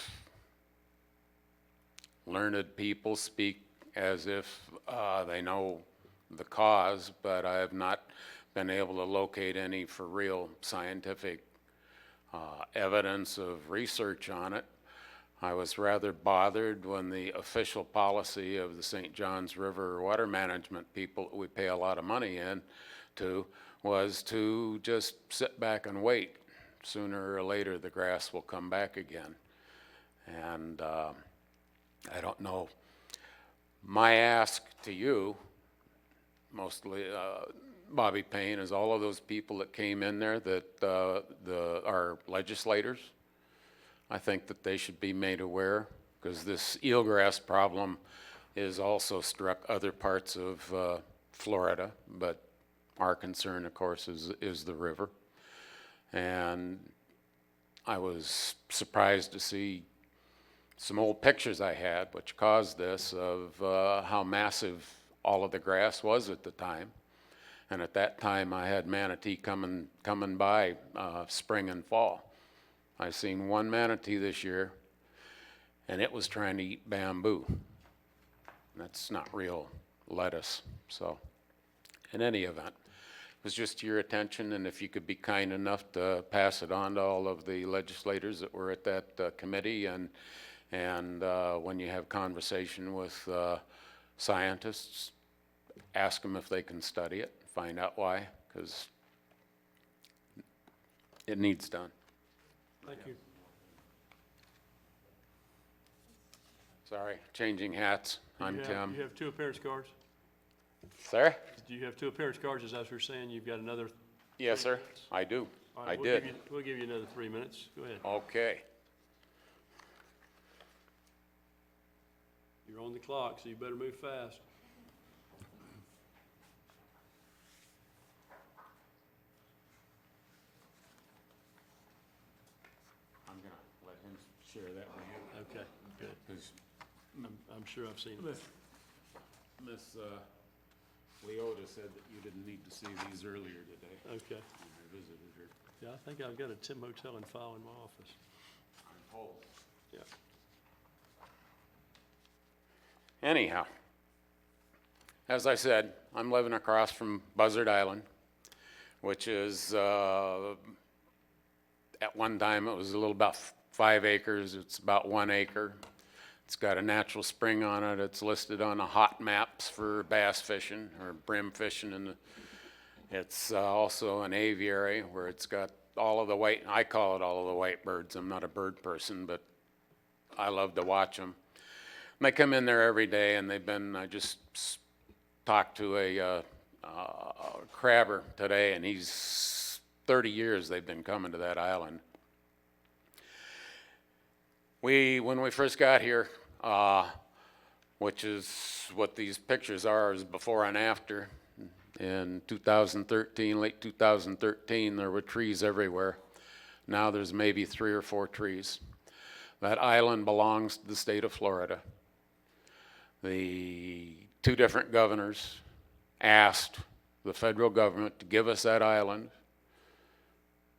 learned people speak as if they know the cause, but I have not been able to locate any for real scientific evidence of research on it. I was rather bothered when the official policy of the St. Johns River water management people we pay a lot of money in to was to just sit back and wait. Sooner or later the grass will come back again. And I don't know. My ask to you, mostly Bobby Payne, is all of those people that came in there that are legislators. I think that they should be made aware, because this eelgrass problem is also struck other parts of Florida, but our concern, of course, is the river. And I was surprised to see some old pictures I had, which caused this, of how massive all of the grass was at the time. And at that time, I had manatee coming by spring and fall. I've seen one manatee this year, and it was trying to eat bamboo. That's not real lettuce. So, in any event, it was just to your attention, and if you could be kind enough to pass it on to all of the legislators that were at that committee, and when you have conversation with scientists, ask them if they can study it, find out why, because it needs done. Thank you. Sorry, changing hats. I'm Tim. You have two appearance cards? Sir? Do you have two appearance cards? Is that what you're saying? You've got another? Yes, sir, I do. All I right, did. We'll give you another 3 minutes. Go ahead. Okay. You're on the clock, so you better move fast. I'm gonna let him share that with you. Okay, good. 'Cause I'm sure I've seen it. Miss Leota said that you didn't need to see these earlier today. Okay. When I visited her. Yeah, I think I've got a Tim Motel and file in my office. I'm told. Yeah. Anyhow, as I said, I'm living across from Buzzard Island, which is, at one time it was a little about 5 acres. It's about 1 acre. It's got a natural spring on it. It's listed on the hot maps for bass fishing or brim fishing, and it's also an aviary where it's got all of the white, I call it all of the white birds. I'm not a bird person, but I love to watch them. And they come in there every day, and they've been, I just talked to a crabber today, and he's 30 years they've been coming to that island. When we first got here, which is what these pictures are, is before and after. In 2013, late 2013, there were trees everywhere. Now there's maybe 3 or 4 trees. That island belongs to the state of Florida. The 2 different governors asked the federal government to give us that island.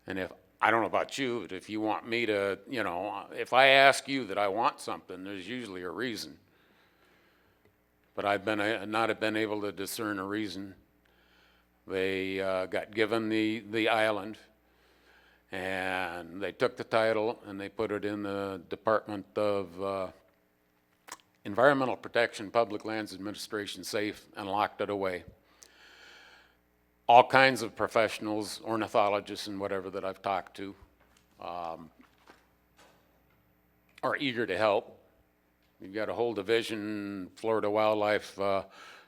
And I don't know about you, but if you want me to, if I ask you that I want something, there's usually a reason. But I've not been able to discern a reason. They got given the island, and they took the title and they put it in the Department of Environmental Protection, Public Lands Administration safe, and locked it away. All kinds of professionals, ornithologists and whatever that I've talked to, are eager to help. You've got a whole division, Florida Wildlife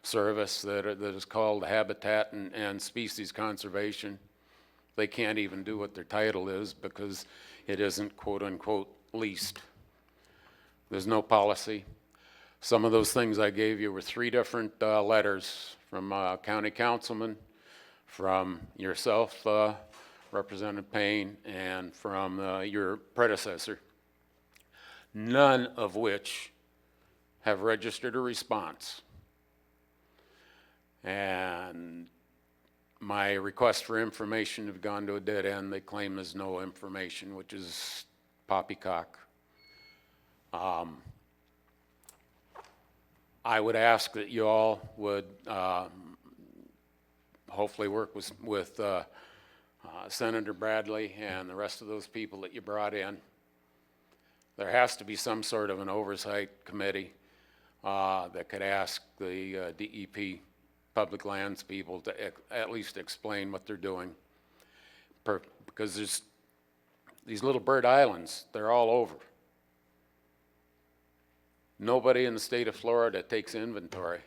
Service, that is called Habitat and Species Conservation. They can't even do what their title is because it isn't quote unquote leased. There's no policy. Some of those things I gave you were 3 different letters from county councilman, from yourself, Representative Payne, and from your predecessor, none of which have registered a response. And my request for information have gone to a dead end. They claim there's no information, which is poppycock. I would ask that you all would hopefully work with Senator Bradley and the rest of those people that you brought in. There has to be some sort of an oversight committee that could ask the DEP public lands people to at least explain what they're doing. Because there's these little bird islands, they're all over. Nobody in the state of Florida takes inventory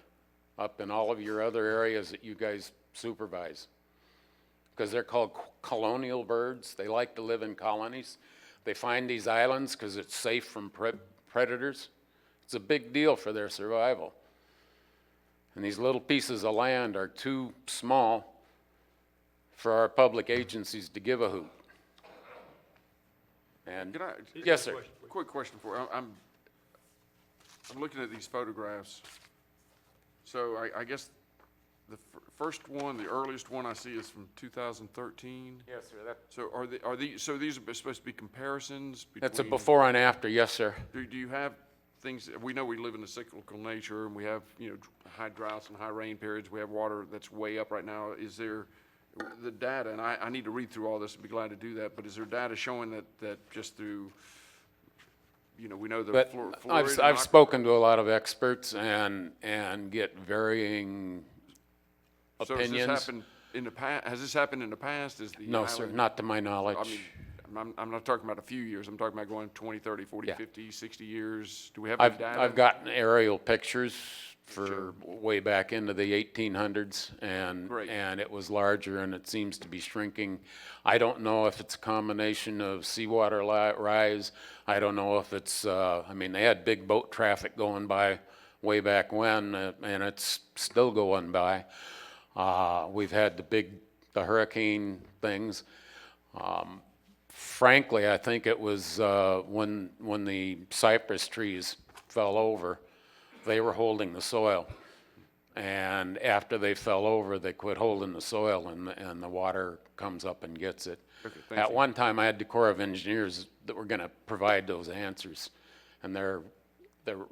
up in all of your other areas that you guys supervise. Because they're called colonial birds. They like to live in colonies. They find these islands because it's safe from predators. It's a big deal for their survival. And these little pieces of land are too small for our public agencies to give a hoot. And Can I? yes, sir. Quick question for you. I'm looking at these photographs. So I guess the first one, the earliest one I see is from 2013. Yes, sir. So these are supposed to be comparisons between? That's a before and after, yes, sir. Do you have things, we know we live in a cyclical nature and we have, high droughts and high rain periods. We have water that's way up right now. Is there the data, and I need to read through all this and be glad to do that, but is there data showing that just through, we know the But Florida. I've spoken to a lot of experts and get varying So opinions. in the past, has this happened in the past? Is the No, sir, island- not to my I knowledge. mean, I'm not talking about a few years, I'm talking about going 20, 30, 40, Yeah. 50, 60 years. Do we have any data? I've gotten aerial pictures for Sure. way back into the 1800s, and, Great. and it was larger, and it seems to be shrinking. I don't know if it's a combination of seawater rise. I don't know if it's, I mean, they had big boat traffic going by way back when, and it's still going by. We've had the hurricane things. Frankly, I think it was when the cypress trees fell over, they were holding the soil. And after they fell over, they quit holding the soil, and the water comes up and gets it. Okay, thank At you. one time, I had the Corps of Engineers that were going to provide those answers. And they're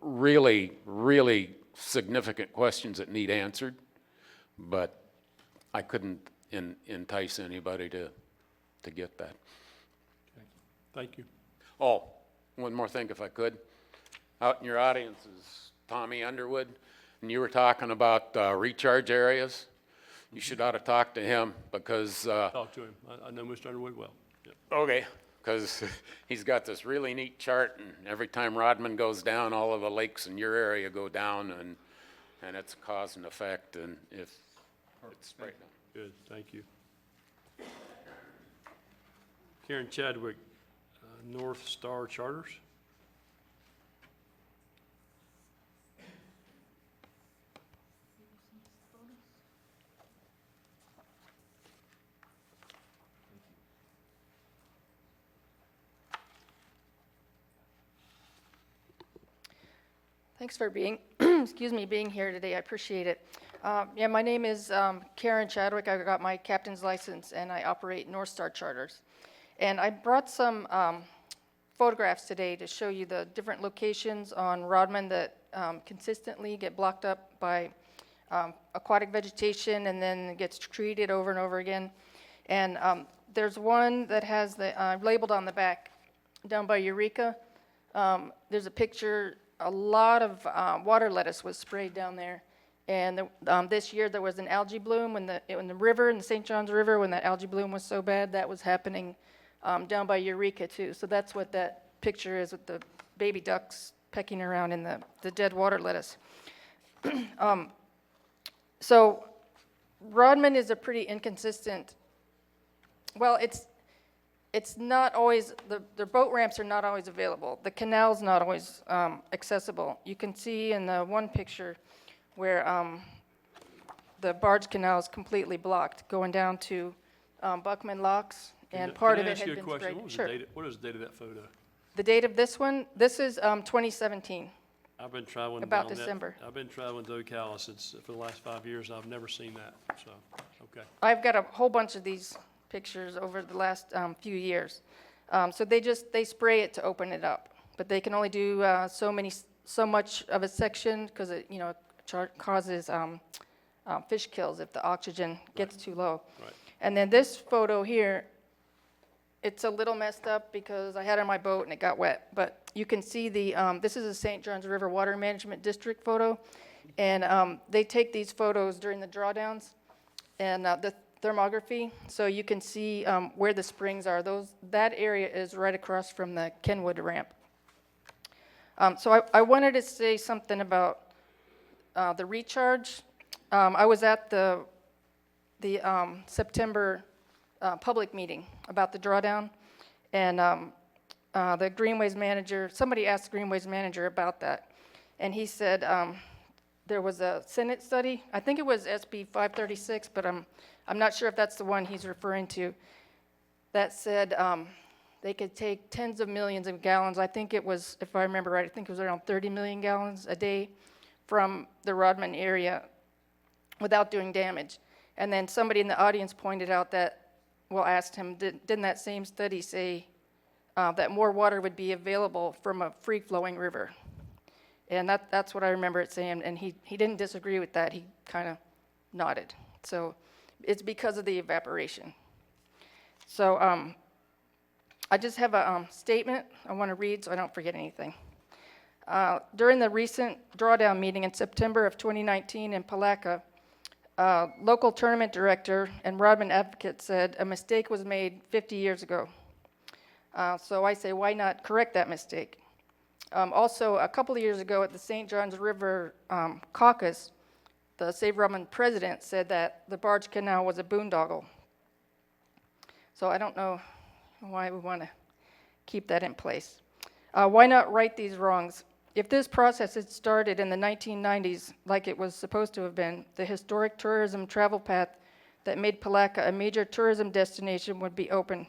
really, really significant questions that need answered, but I couldn't entice anybody to get that. Thank you. Oh, one more thing if I could. Out in your audience is Tommy Underwood, and you were talking about recharge areas. You should ought to talk to him because, Talk to him. I know Mr. Underwood well. Yep. okay, because he's got this really neat chart, and every time Rodman goes down, all of the lakes in your area go down, and it's cause and effect, and if it's right now. Good, thank you. Karen Chadwick, North Star Charters. Thanks for being, excuse me, being here today. I appreciate it. Yeah, my name is Karen Chadwick. I got my captain's license, and I operate North Star Charters. And I brought some photographs today to show you the different locations on Rodman that consistently get blocked up by aquatic vegetation and then gets treated over and over again. And there's one that has the labeled on the back down by Eureka. There's a picture. A lot of water lettuce was sprayed down there, and this year there was an algae bloom in the river, in the St. Johns River, when that algae bloom was so bad. That was happening down by Eureka too. So that's what that picture is, with the baby ducks pecking around in the dead water lettuce. So Rodman is a pretty inconsistent. Well, it's not always, the boat ramps are not always available. The canal's not always accessible. You can see in the one picture where the barge canal is completely blocked, going down to Buckman Locks, and part of it had been sprayed. Sure. What was the date of that photo? The date of this one, this is 2017. I've been traveling About down December. I've been traveling to Ocala for the last 5 years, and I've never seen that, so, okay. I've got a whole bunch of these pictures over the last few years. So they spray it to open it up, but they can only do so much of a section because it, causes fish kills if the oxygen gets too low. Right. And then this photo here, it's a little messed up because I had it on my boat and it got wet, but you can see this is a St. Johns River Water Management District photo, and they take these photos during the drawdowns and the thermography, so you can see where the springs are. That area is right across from the Kenwood ramp. So I wanted to say something about the recharge. I was at the September public meeting about the drawdown, and the Greenways manager, somebody asked the Greenways manager about that, and he said there was a Senate study. I think it was SB 536, but I'm not sure if that's the one he's referring to, that said they could take tens of millions of gallons. I think it was, if I remember right, I think it was around 30 million gallons a day from the Rodman area without doing damage. And then somebody in the audience pointed out that, asked him, didn't that same study say that more water would be available from a free-flowing river? And that's what I remember it saying, and he didn't disagree with that. He kind of nodded. So it's because of the evaporation. So I just have a statement I want to read so I don't forget anything. During the recent drawdown meeting in September of 2019 in Palatka, local tournament director and Rodman advocate said a mistake was made 50 years ago. So I say, why not correct that mistake? Also, a couple of years ago at the St. Johns River caucus, the Save Rodman president said that the barge canal was a boondoggle. So I don't know why we want to keep that in place. Why not right these wrongs? If this process had started in the 1990s like it was supposed to have been, the historic tourism travel path that made Palatka a major tourism destination would be open.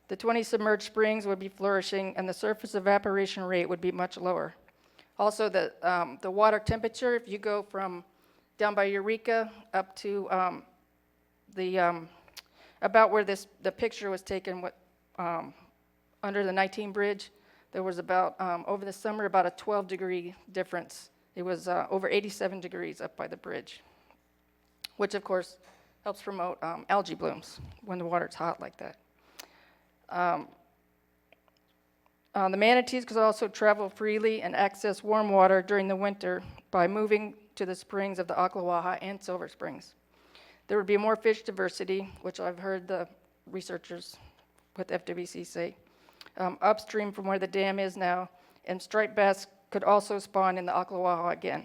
The 20 submerged springs would be flourishing, and the surface evaporation rate would be much lower. Also, the water temperature, if you go from down by Eureka up to about where the picture was taken under the 19 bridge, there was about, over the summer, about a 12-degree difference. It was over 87 degrees up by the bridge, which, of course, helps promote algae blooms when the water's hot like that. The manatees could also travel freely and access warm water during the winter by moving to the springs of the Ocklawaha and Silver Springs. There would be more fish diversity, which I've heard the researchers with FWC say, upstream from where the dam is now, and striped bass could also spawn in the Ocklawaha again.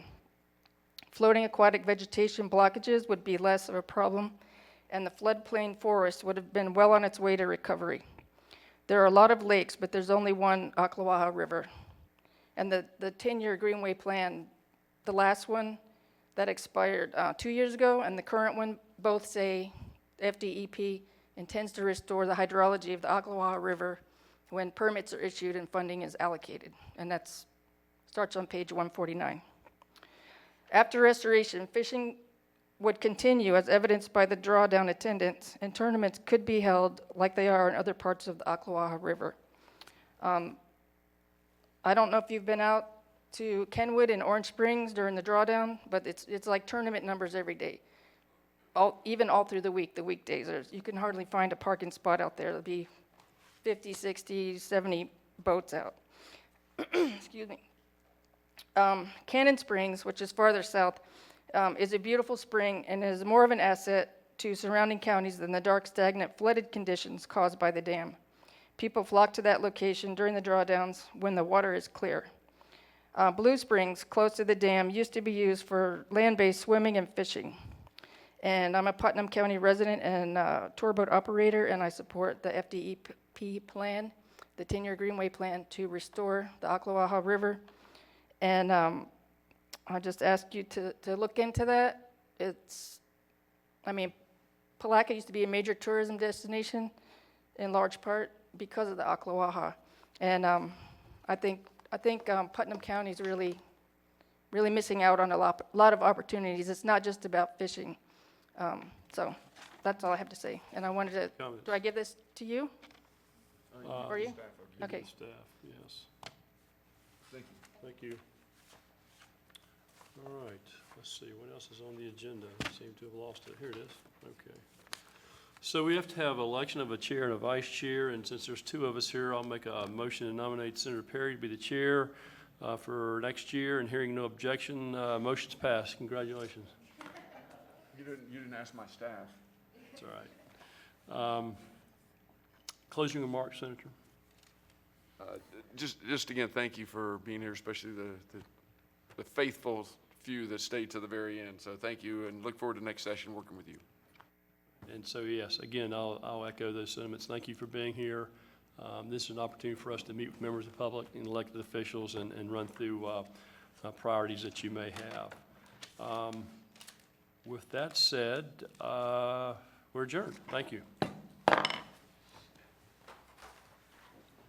Floating aquatic vegetation blockages would be less of a problem, and the floodplain forest would have been well on its way to recovery. There are a lot of lakes, but there's only one Ocklawaha River. And the 10-year Greenway plan, the last one that expired 2 years ago, and the current one both say FDEP intends to restore the hydrology of the Ocklawaha River when permits are issued and funding is allocated. And that starts on page 149. After restoration, fishing would continue as evidenced by the drawdown attendance, and tournaments could be held like they are in other parts of the Ocklawaha River. I don't know if you've been out to Kenwood and Orange Springs during the drawdown, but it's like tournament numbers every day, even all through the week, the weekdays. You can hardly find a parking spot out there. There'll be 50, 60, 70 boats out. Excuse me. Cannon Springs, which is farther south, is a beautiful spring and is more of an asset to surrounding counties than the dark, stagnant, flooded conditions caused by the dam. People flock to that location during the drawdowns when the water is clear. Blue Springs, close to the dam, used to be used for land-based swimming and fishing. And I'm a Putnam County resident and tour boat operator, and I support the FDEP plan, the 10-year Greenway plan, to restore the Ocklawaha River. And I just ask you to look into that. Palatka used to be a major tourism destination in large part because of the Ocklawaha. And I think Putnam County is really missing out on a lot of opportunities. It's not just about fishing. So that's all I have to say. And I wanted to, do I give this to you? Or you? Okay. Staff, yes. Thank you. Thank you. All right, let's see, what else is on the agenda? I seem to have lost it. Here it is. Okay. So we have to have election of a chair and a vice chair, and since there's two of us here, I'll make a motion to nominate Senator Perry to be the chair for next year, and hearing no objection, motion's passed. Congratulations. You didn't ask my staff. That's all right. Closing remarks, Senator? Just again, thank you for being here, especially the faithful few that stayed to the very end. So thank you, and look forward to next session working with you. And so, yes, again, I'll echo those sentiments. Thank you for being here. This is an opportunity for us to meet with members of the public and elected officials and run through priorities that you may have. With that said, we're adjourned. Thank you.